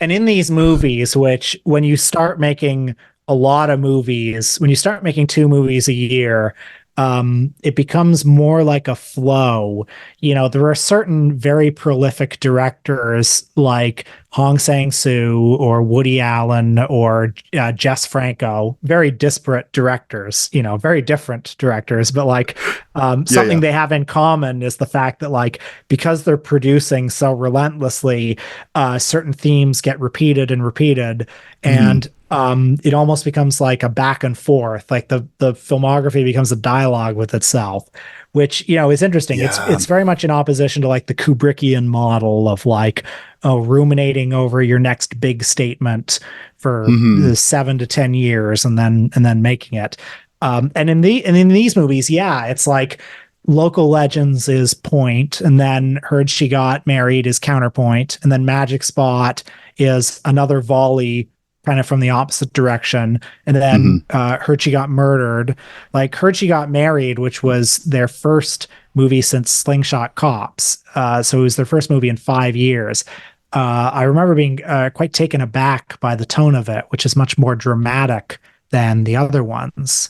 and in these movies, which when you start making a lot of movies, when you start making 2 movies a year, it becomes more like a flow. There are certain very prolific directors like Hong Sang-soo or Woody Allen or Jess Franco, very disparate directors, very different directors, but like something they have in common is the fact that like, because they're producing so relentlessly, certain themes get repeated and repeated. And it almost becomes like a back and forth, like the filmography becomes a dialogue with itself, which, is interesting. Yeah. It's very much in opposition to like the Kubrickian model of like, ruminating over your next big statement for 7 to 10 years and then making it. And in these movies, it's like Local Legends is point, and then Heard She Got Married is counterpoint, and then Magic Spot is another volley kind of from the opposite direction. And then Heard She Got Murdered, like Heard She Got Married, which was their first movie since Slingshot Cops. So it was their first movie in 5 years. I remember being quite taken aback by the tone of it, which is much more dramatic than the other ones.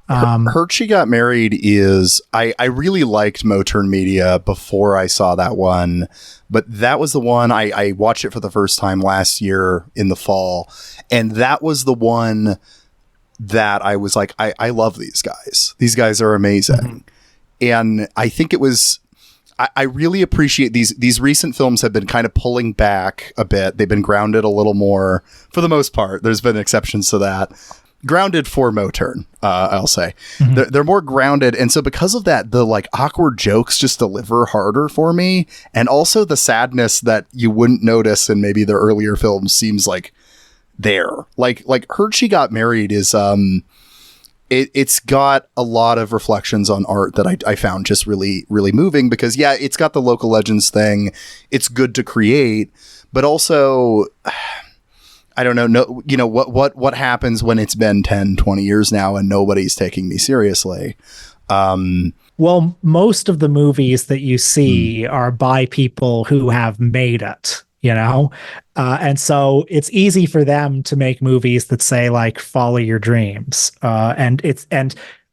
Heard She Got Married is, I really liked Motern Media before I saw that one, but that was the one I watched it for the first time last year in the fall. And that was the one that I was like, I love these guys. These guys are amazing. And I think it was, I really appreciate these recent films have been kind of pulling back a bit. They've been grounded a little more for the most part. There's been exceptions to that. Grounded for Motern, I'll say. They're more grounded. And so because of that, the like awkward jokes just deliver harder for me. And also the sadness that you wouldn't notice in maybe the earlier films seems like there. Like Heard She Got Married is, it's got a lot of reflections on art that I found just really, really moving because it's got the local legends thing. It's good to create, but also I don't know, what happens when it's been 10, 20 years now and nobody's taking me seriously. Well, most of the movies that you see are by people who have made it. And so it's easy for them to make movies that say like follow your dreams, and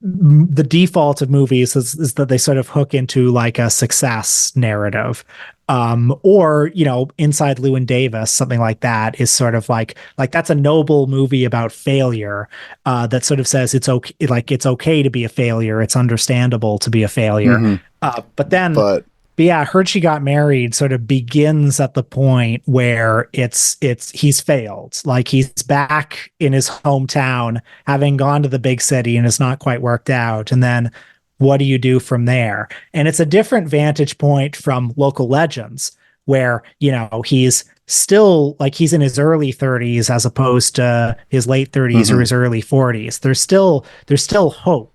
the default of movies is that they sort of hook into like a success narrative, or Inside Llewyn Davis, something like that is sort of like that's a noble movie about failure, that sort of says it's okay to be a failure, it's understandable to be a failure, but yeah, Heard She Got Married sort of begins at the point where he's failed. Like he's back in his hometown, having gone to the big city and it's not quite worked out. And then what do you do from there? And it's a different vantage point from Local Legends, where, he's still like he's in his early 30s as opposed to his late 30s or his early 40s. There's still hope,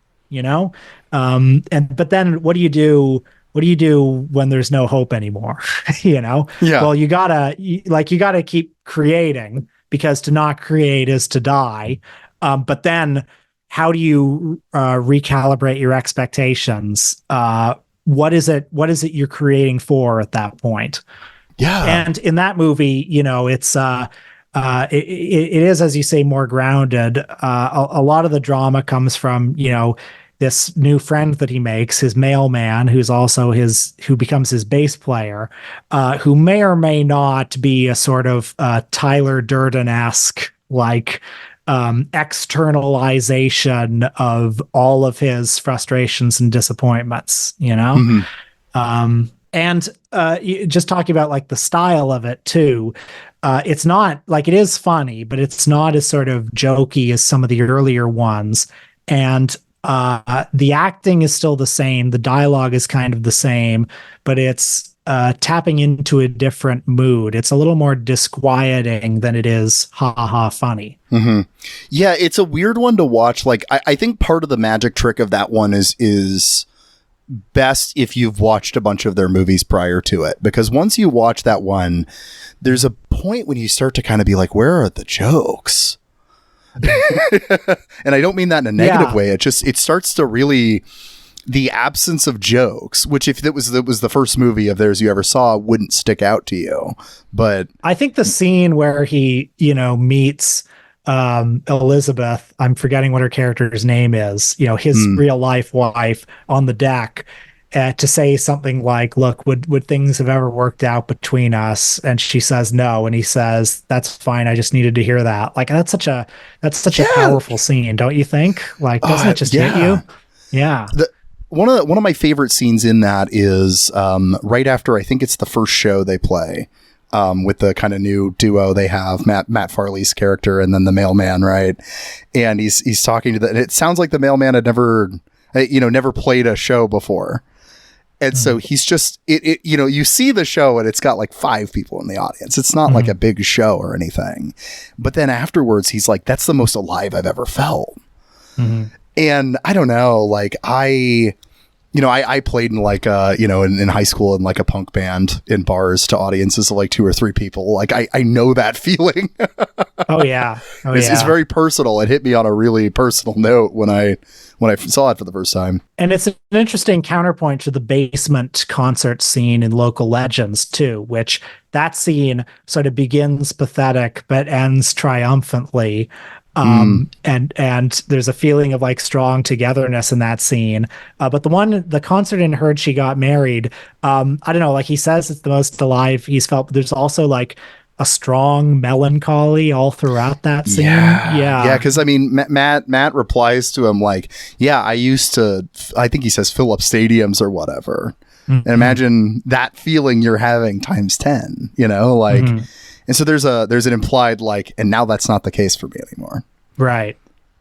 but then what do you do? What do you do when there's no hope anymore? Yeah. Well, you gotta keep creating, because to not create is to die. But then how do you recalibrate your expectations? What is it you're creating for at that point? Yeah. And in that movie, it's it is, as you say, more grounded. A lot of the drama comes from, this new friend that he makes, his mailman, who becomes his bass player, who may or may not be a sort of Tyler Durden-esque, like externalization of all of his frustrations and disappointments, and just talking about like the style of it too. It's not like, it is funny, but it's not as sort of jokey as some of the earlier ones. And the acting is still the same. The dialogue is kind of the same, but it's tapping into a different mood. It's a little more disquieting than it is funny. Yeah, it's a weird one to watch. Like, I think part of the magic trick of that one is best if you've watched a bunch of their movies prior to it, because once you watch that one, there's a point when you start to kind of be like, where are the jokes? And I don't mean that in a negative way. It starts to really, the absence of jokes, which if it was the first movie of theirs you ever saw, wouldn't stick out to you. But I think the scene where he, meets Elizabeth, I'm forgetting what her character's name is, his real life wife, on the deck, to say something like, look, would things have ever worked out between us? And she says no, and he says, that's fine, I just needed to hear that. Like, that's such a powerful scene, don't you think? Like, doesn't it just hit you? Yeah. One of my favorite scenes in that is right after, I think it's the first show they play, with the kind of new duo they have, Matt Farley's character and then the mailman, right? And he's talking to and it sounds like the mailman had never played a show before. And so he's just, you see the show and it's got like 5 people in the audience. It's not like a big show or anything. But then afterwards, he's like, that's the most alive I've ever felt. And I don't know, like I played in like in high school in like a punk band in bars to audiences of like 2 or 3 people. Like I know that feeling. Oh yeah. It's very personal. It hit me on a really personal note when I saw it for the first time. And it's an interesting counterpoint to the basement concert scene in Local Legends too, which that scene sort of begins pathetic but ends triumphantly. And there's a feeling of like strong togetherness in that scene. But the concert in Heard She Got Married, I don't know, like he says it's the most alive he's felt, but there's also like a strong melancholy all throughout that scene. Yeah. Because I mean, Matt replies to him like, "Yeah, I think he says fill up stadiums or whatever." Mm-hmm. And imagine that feeling you're having times 10. Like. Mm-hmm. And so there's an implied like, and now that's not the case for me anymore. Right.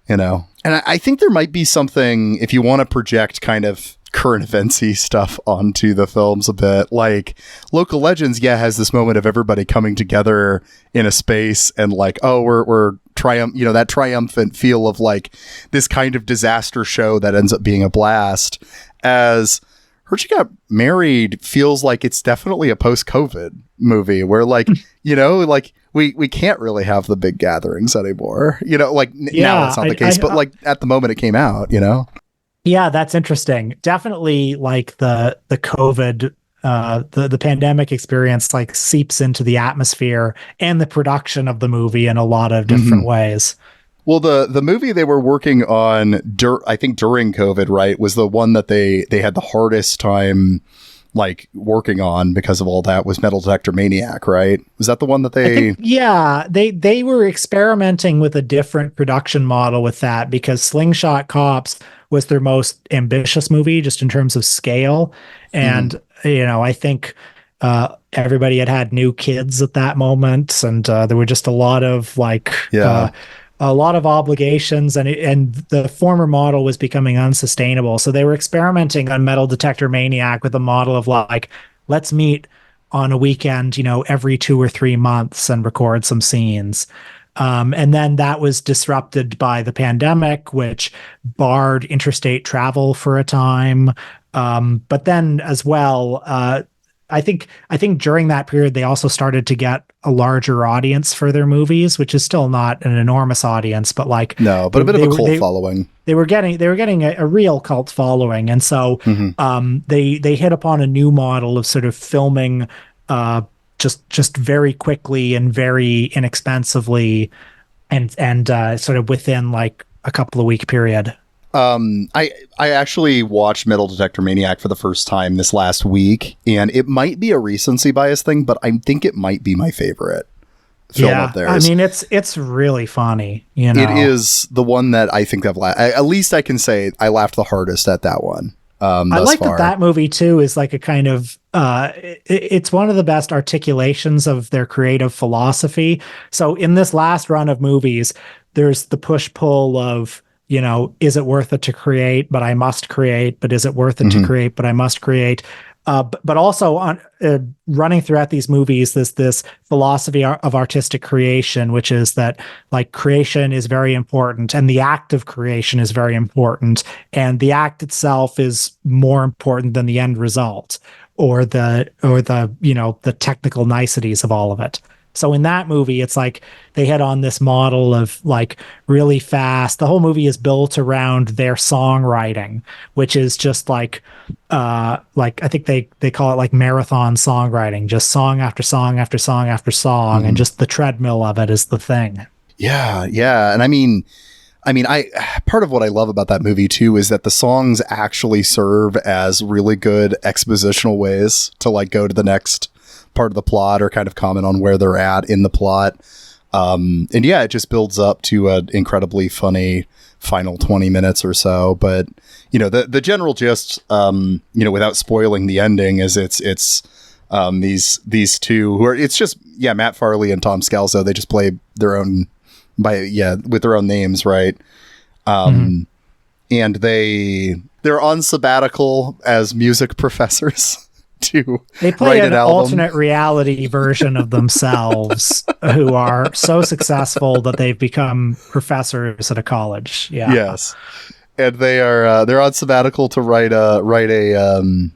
And I think there might be something, if you want to project kind of current eventsy stuff onto the films a bit, like Local Legends, has this moment of everybody coming together in a space and like, oh, we're that triumphant feel of like this kind of disaster show that ends up being a blast. As Heard She Got Married feels like it's definitely a post-COVID movie where like, like we can't really have the big gatherings anymore, now that's not the case, but like at the moment it came out, Yeah, that's interesting. Definitely like the COVID, the pandemic experience like seeps into the atmosphere and the production of the movie in a lot of different ways. Well, the movie they were working on, I think during COVID, right, was the one that they had the hardest time like working on because of all that, was Metal Detector Maniac, right? Was that the one that they... They were experimenting with a different production model with that because Slingshot Cops was their most ambitious movie just in terms of scale. And, I think everybody had new kids at that moment. And there were just a lot of like... a lot of obligations, and the former model was becoming unsustainable. So they were experimenting on Metal Detector Maniac with a model of like, let's meet on a weekend, every 2 or 3 months and record some scenes. And then that was disrupted by the pandemic, which barred interstate travel for a time. But then as well, I think during that period, they also started to get a larger audience for their movies, which is still not an enormous audience, but like no, but a bit of a cult following. They were getting a real cult following, and so they hit upon a new model of sort of filming just very quickly and very inexpensively, and sort of within like a couple of week period. I actually watched Metal Detector Maniac for the first time this last week, and it might be a recency bias thing, but I think it might be my favorite film of theirs. I mean, it's really funny. It is the one that I think at least I can say I laughed the hardest at that one. I like that movie too is like a kind of it's one of the best articulations of their creative philosophy. So in this last run of movies, there's the push-pull of, is it worth it to create, but I must create, but is it worth it to create, but I must create. But also on running throughout these movies, this philosophy of artistic creation, which is that like creation is very important and the act of creation is very important. And the act itself is more important than the end result or the technical niceties of all of it. So in that movie, it's like they hit on this model of like really fast. The whole movie is built around their songwriting, which is just like I think they call it like marathon songwriting, just song after song after song after song, and just the treadmill of it is the thing. Yeah, and I mean, part of what I love about that movie too is that the songs actually serve as really good expositional ways to like go to the next part of the plot or kind of comment on where they're at in the plot. And it just builds up to an incredibly funny final 20 minutes or so. But, the general gist, without spoiling the ending, is it's these two who are, it's just, Matt Farley and Tom Scalzo, they just play their own with their own names. Right. And they're on sabbatical as music professors. They play an alternate reality version of themselves who are so successful that they've become professors at a college. Yeah. Yes. and they're on sabbatical to write an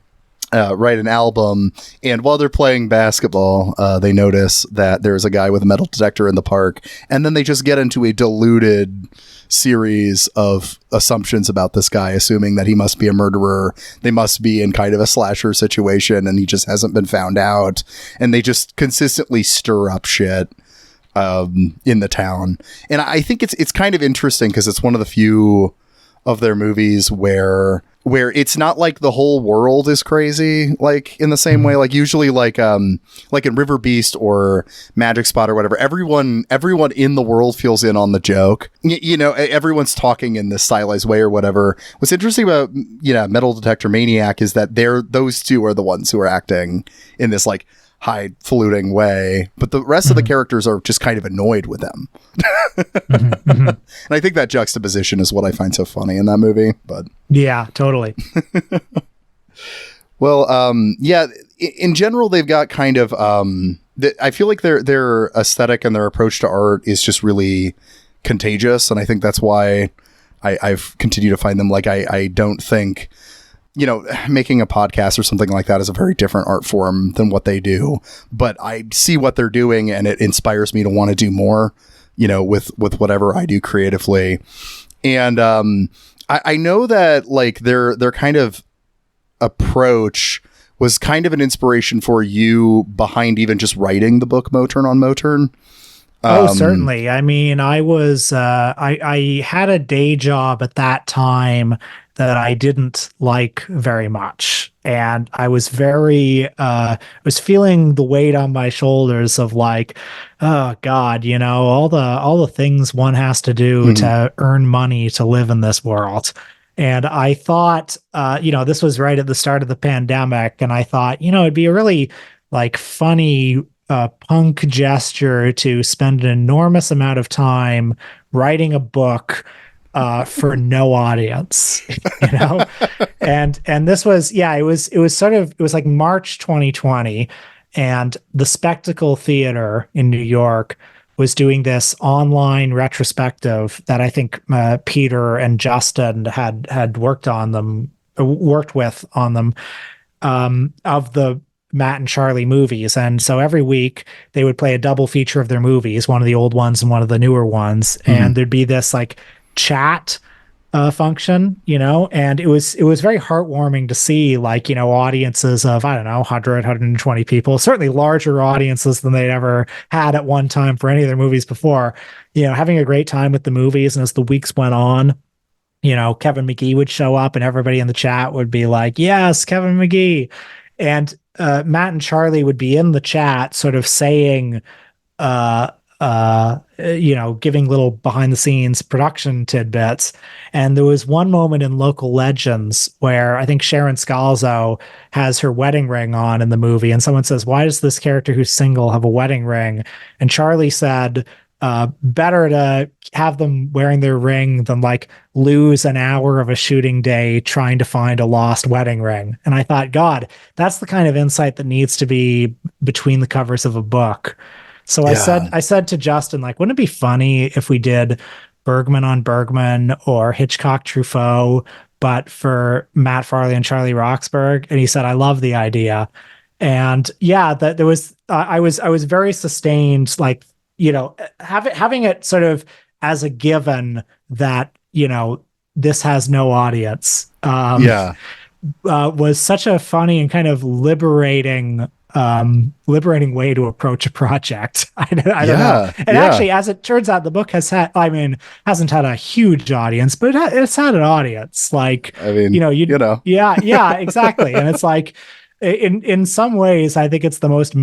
album, and while they're playing basketball, they notice that there's a guy with a metal detector in the park, and then they just get into a diluted series of assumptions about this guy, assuming that he must be a murderer, they must be in kind of a slasher situation, and he just hasn't been found out, and they just consistently stir up shit in the town. And I think it's kind of interesting because it's one of the few of their movies where it's not like the whole world is crazy, like in the same way, like usually like in Riverbeast or Magic Spot or whatever, everyone in the world feels in on the joke. You know, everyone's talking in this stylized way or whatever. What's interesting about, Metal Detector Maniac is that those two are the ones who are acting in this like highfalutin way, but the rest of the characters are just kind of annoyed with them. And I think that juxtaposition is what I find so funny in that movie. But yeah, totally. Well, in general, they've got kind of I feel like their aesthetic and their approach to art is just really contagious, and I think that's why I've continued to find them. Like I don't think, making a podcast or something like that is a very different art form than what they do, but I see what they're doing and it inspires me to want to do more, with whatever I do creatively. And I know that like their kind of approach was kind of an inspiration for you behind even just writing the book Motern on Motern. Certainly. I mean, I was I had a day job at that time that I didn't like very much, and I was was feeling the weight on my shoulders of like, oh God, all the things one has to do to earn money to live in this world. And I thought, this was right at the start of the pandemic, and I thought, it'd be a really like funny punk gesture to spend an enormous amount of time writing a book for no audience, and this was, it was like March 2020, and the Spectacle Theater in New York was doing this online retrospective that I think Peter and Justin had worked with on them of the Matt and Charlie movies. And so every week they would play a double feature of their movies, one of the old ones and one of the newer ones. And there'd be this like chat function, and it was very heartwarming to see like, audiences of, I don't know, 100, 120 people, certainly larger audiences than they'd ever had at one time for any of their movies before, having a great time with the movies. And as the weeks went on, Kevin McGee would show up and everybody in the chat would be like, yes, Kevin McGee. And Matt and Charlie would be in the chat sort of saying, giving little behind the scenes production tidbits. And there was one moment in Local Legends where I think Sharon Scalzo has her wedding ring on in the movie. And someone says, why does this character who's single have a wedding ring? And Charlie said, better to have them wearing their ring than like lose an hour of a shooting day trying to find a lost wedding ring. And I thought, God, that's the kind of insight that needs to be between the covers of a book. So I said to Justin, like, wouldn't it be funny if we did Bergman on Bergman or Hitchcock Truffaut, but for Matt Farley and Charlie Roxburgh? And he said, I love the idea. And yeah, that there was, I was very sustained, like, having it sort of as a given that, this has no audience, was such a funny and kind of liberating way to approach a project. I don't know. And actually, as it turns out, the book hasn't had a huge audience, but it's had an audience. Like, yeah, exactly. And it's like, in some ways, I think it's the most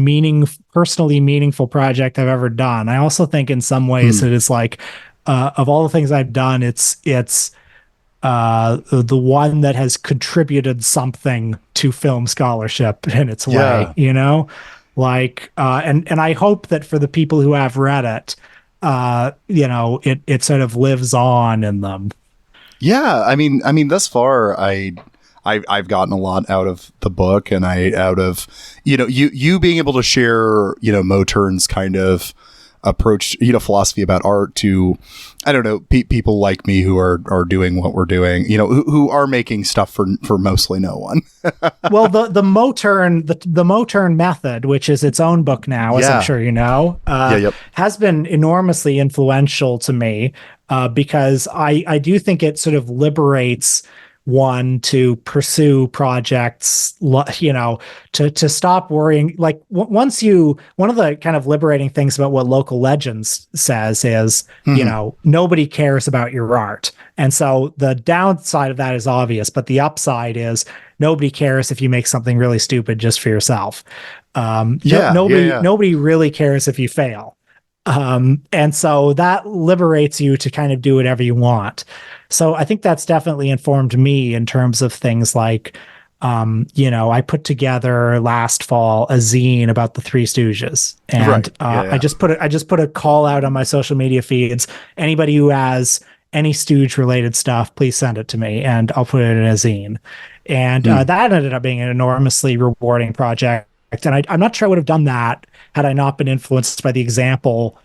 personally meaningful project I've ever done. I also think in some ways it is like, of all the things I've done, it's the one that has contributed something to film scholarship in its way, like, and I hope that for the people who have read it, it sort of lives on in them. Yeah. I mean, thus far, I've gotten a lot out of the book, and out of, you being able to share, Motern's kind of approach, philosophy about art to, I don't know, people like me who are doing what we're doing, who are making stuff for mostly no one. Well, the Motern method, which is its own book now, as I'm sure you know, has been enormously influential to me because I do think it sort of liberates one to pursue projects, to stop worrying. Like one of the kind of liberating things about what Local Legends says is, nobody cares about your art. And so the downside of that is obvious, but the upside is nobody cares if you make something really stupid just for yourself. Nobody really cares if you fail. And so that liberates you to kind of do whatever you want. So I think that's definitely informed me in terms of things like, I put together last fall a zine about the Three Stooges, and I just put a call out on my social media feeds. Anybody who has any Stooge related stuff, please send it to me, and I'll put it in a zine. And that ended up being an enormously rewarding project. And I'm not sure I would have done that had I not been influenced by the example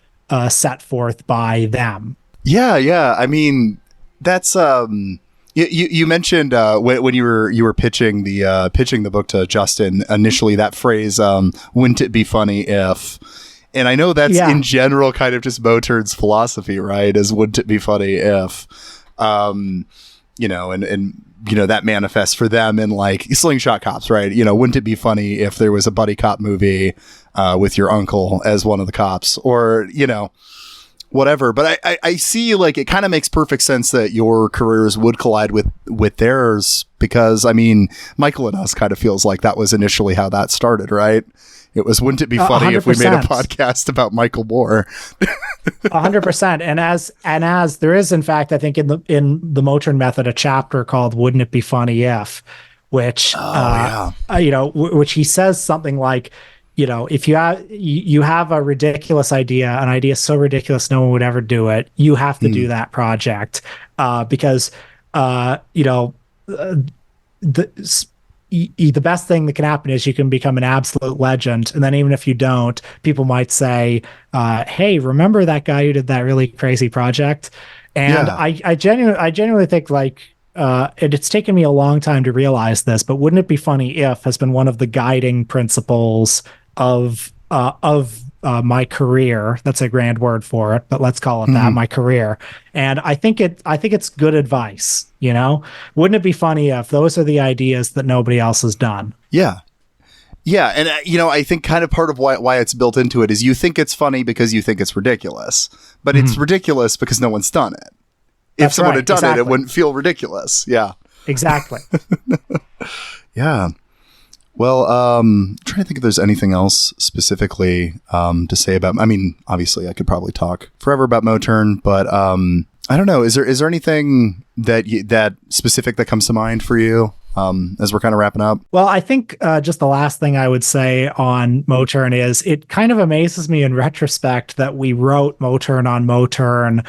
set forth by them. Yeah. I mean, that's you mentioned when you were pitching the book to Justin initially, that phrase, wouldn't it be funny if, and I know that's in general kind of just Motern's philosophy, right? Is wouldn't it be funny if, and that manifests for them in like Slingshot Cops, right? Wouldn't it be funny if there was a buddy cop movie with your uncle as one of the cops, or whatever. But I see, like, it kind of makes perfect sense that your careers would collide with theirs, because I mean, Michael and Us kind of feels like that was initially how that started, right? It was, wouldn't it be funny 100%. if we made a podcast about Michael Moore? 100%. And as there is, in fact, I think in the Motern method, a chapter called "Wouldn't It Be Funny If," which which he says something like, if you have a ridiculous idea, an idea so ridiculous no one would ever do it, you have to do that project because the best thing that can happen is you can become an absolute legend. And then even if you don't, people might say, hey, remember that guy who did that really crazy project? And I genuinely think, like, it's taken me a long time to realize this, but wouldn't it be funny if has been one of the guiding principles of my career. That's a grand word for it, but let's call it that, my career. And I think it's good advice, Wouldn't it be funny if those are the ideas that nobody else has done? Yeah. Yeah. And, I think kind of part of why it's built into it is you think it's funny because you think it's ridiculous, but it's ridiculous because no one's done it. If someone had done it, it wouldn't feel ridiculous. Yeah. Exactly. Yeah. Well, I'm trying to think if there's anything else specifically to say about, I mean, obviously I could probably talk forever about Motern, but I don't know. Is there anything that specific that comes to mind for you as we're kind of wrapping up? Well, I think just the last thing I would say on Motern is it kind of amazes me in retrospect that we wrote Motern on Motern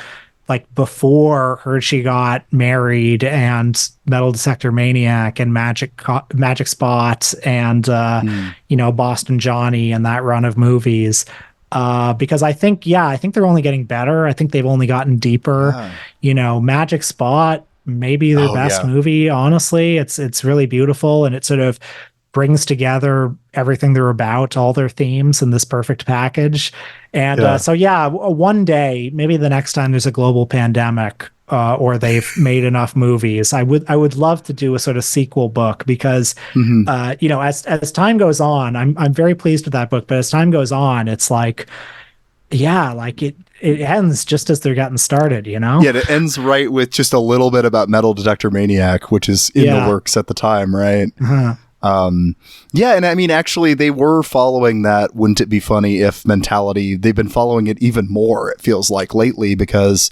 like before Hershey got married and Metal Detector Maniac and Magic Spot and Boston Johnny and that run of movies, because I think they're only getting better. I think they've only gotten deeper. Magic Spot, maybe their best movie, honestly. It's really beautiful, and it sort of brings together everything they're about, all their themes in this perfect package. And one day, maybe the next time there's a global pandemic or they've made enough movies, I would love to do a sort of sequel book, because as time goes on, I'm very pleased with that book, but as time goes on, it's like, it ends just as they're getting started, Yeah, it ends right with just a little bit about Metal Detector Maniac, which is in the works at the time, right? Uh-huh. And I mean, actually, they were following that wouldn't it be funny if mentality. They've been following it even more, it feels like, lately, because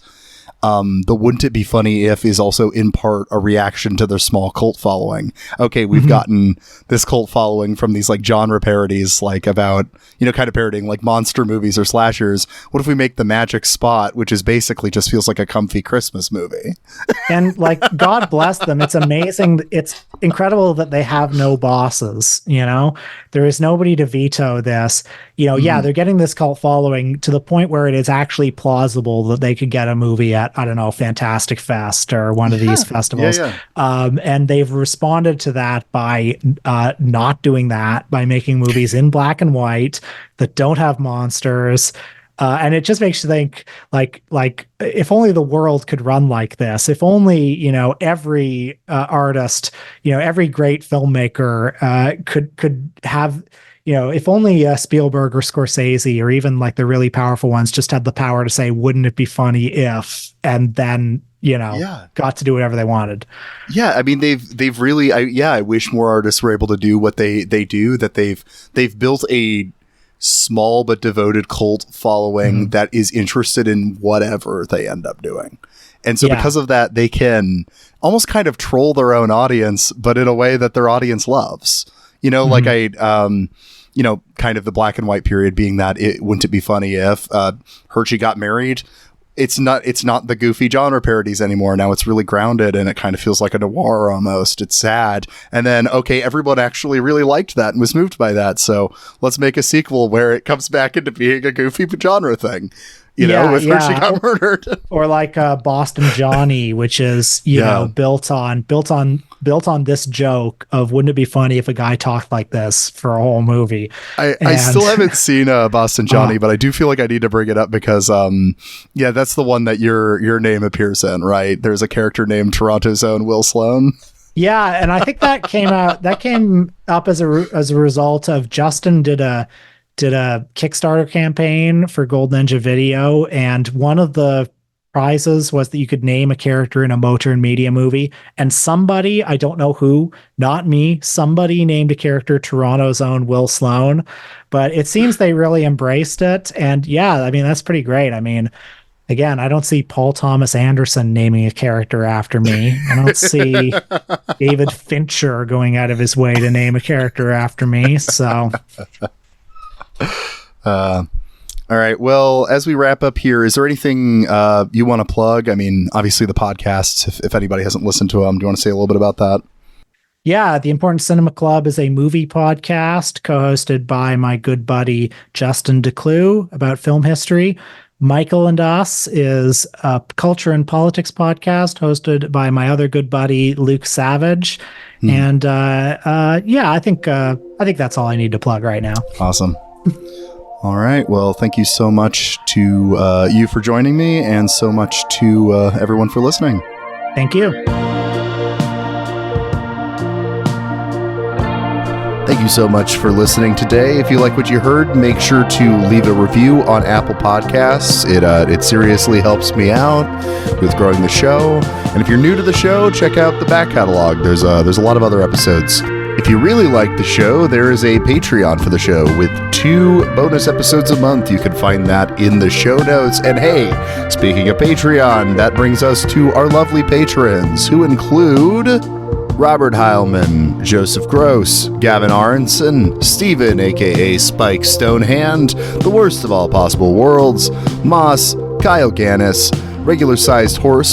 the Wouldn't It Be Funny If is also in part a reaction to their small cult following. Okay, we've gotten this cult following from these like genre parodies, like about, kind of parodying like monster movies or slashers. What if we make The Magic Spot, which is basically just feels like a comfy Christmas movie? And like, God bless them. It's amazing. It's incredible that they have no bosses, there is nobody to veto this, yeah, they're getting this cult following to the point where it is actually plausible that they could get a movie at, I don't know, Fantastic Fest or one of these festivals. And they've responded to that by not doing that, by making movies in black and white that don't have monsters. And it just makes you think, like if only the world could run like this. If only every artist, every great filmmaker could have. If only Spielberg or Scorsese or even like the really powerful ones just had the power to say, "Wouldn't it be funny if?" and then got to do whatever they wanted. Yeah, I mean they've really. I wish more artists were able to do what they do. That they've built a small but devoted cult following that is interested in whatever they end up doing. And so because of that, they can almost kind of troll their own audience, but in a way that their audience loves. Like kind of the black and white period being that Wouldn't It Be Funny If Hershey Got Married. It's not the goofy genre parodies anymore. Now it's really grounded and it kind of feels like a noir almost. It's sad. And then, okay, everyone actually really liked that and was moved by that. So let's make a sequel where it comes back into being a goofy genre thing. With Hershey Got Murdered. Or like Boston Johnny, which is, built on this joke of wouldn't it be funny if a guy talked like this for a whole movie. I still haven't seen Boston Johnny, but I do feel like I need to bring it up because that's the one that your name appears in, right? There's a character named Toronto's own Will Sloan. Yeah, and I think that came up as a result of Justin did a Kickstarter campaign for Golden Ninja Video, and one of the prizes was that you could name a character in a Motern Media movie, and somebody, I don't know who, not me, somebody named a character Toronto's own Will Sloan, but it seems they really embraced it, and I mean, that's pretty great. I mean, again, I don't see Paul Thomas Anderson naming a character after me. I don't see David Fincher going out of his way to name a character after me, so... All right. Well, as we wrap up here, is there anything you want to plug? I mean, obviously the podcasts, if anybody hasn't listened to them, do you want to say a little bit about that? Yeah, the Important Cinema Club is a movie podcast co-hosted by my good buddy Justin Decloux about film history. Michael and Us is a culture and politics podcast hosted by my other good buddy Luke Savage. And I think that's all I need to plug right now. Awesome. All right. Well, thank you so much to you for joining me, and so much to everyone for listening. Thank you. Thank you so much for listening today. If you like what you heard, make sure to leave a review on Apple Podcasts. It seriously helps me out with growing the show. And if you're new to the show, check out the back catalog. There's a lot of other episodes. If you really like the show, there is a Patreon for the show with 2 bonus episodes a month. You can find that in the show notes. And hey, speaking of Patreon, that brings us to our lovely patrons, who include Robert Heilman, Joseph Gross, Gavin Aronson, Steven, aka Spike Stonehand, The Worst of All Possible Worlds, Moss, Kyle Gannis, Regular Sized Horse,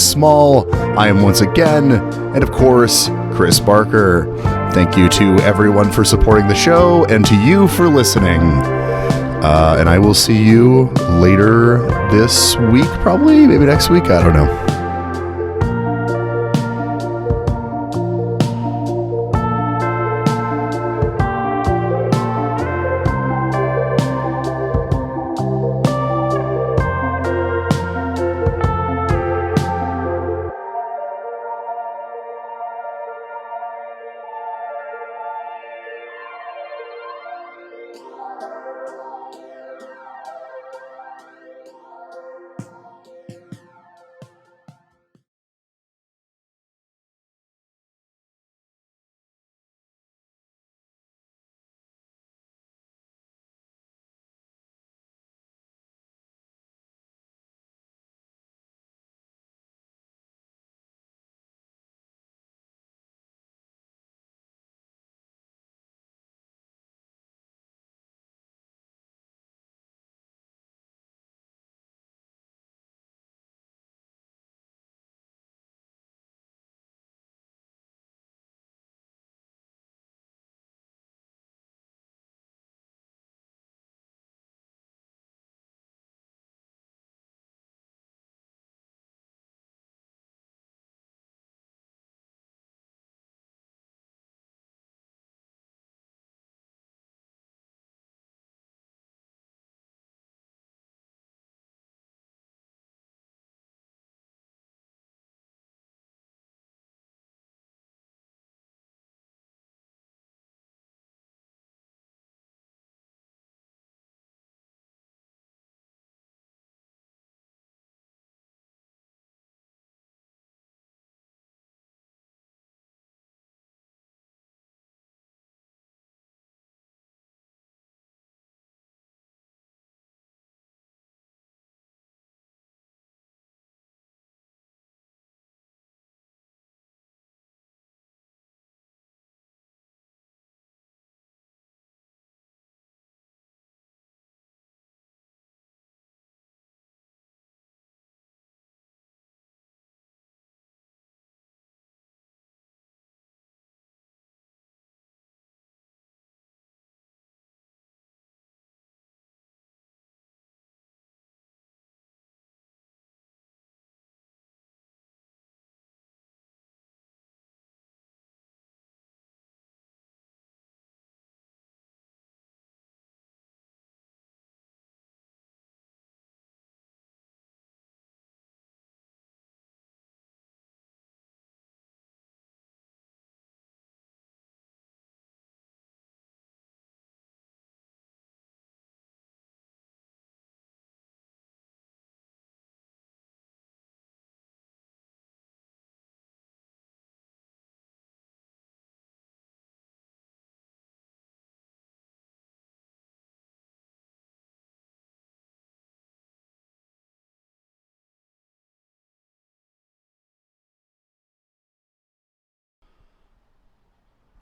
(small), I Am Once Again, and of course, Chris Barker. Thank you to everyone for supporting the show, and to you for listening. And I will see you later this week, probably, maybe next week, I don't know.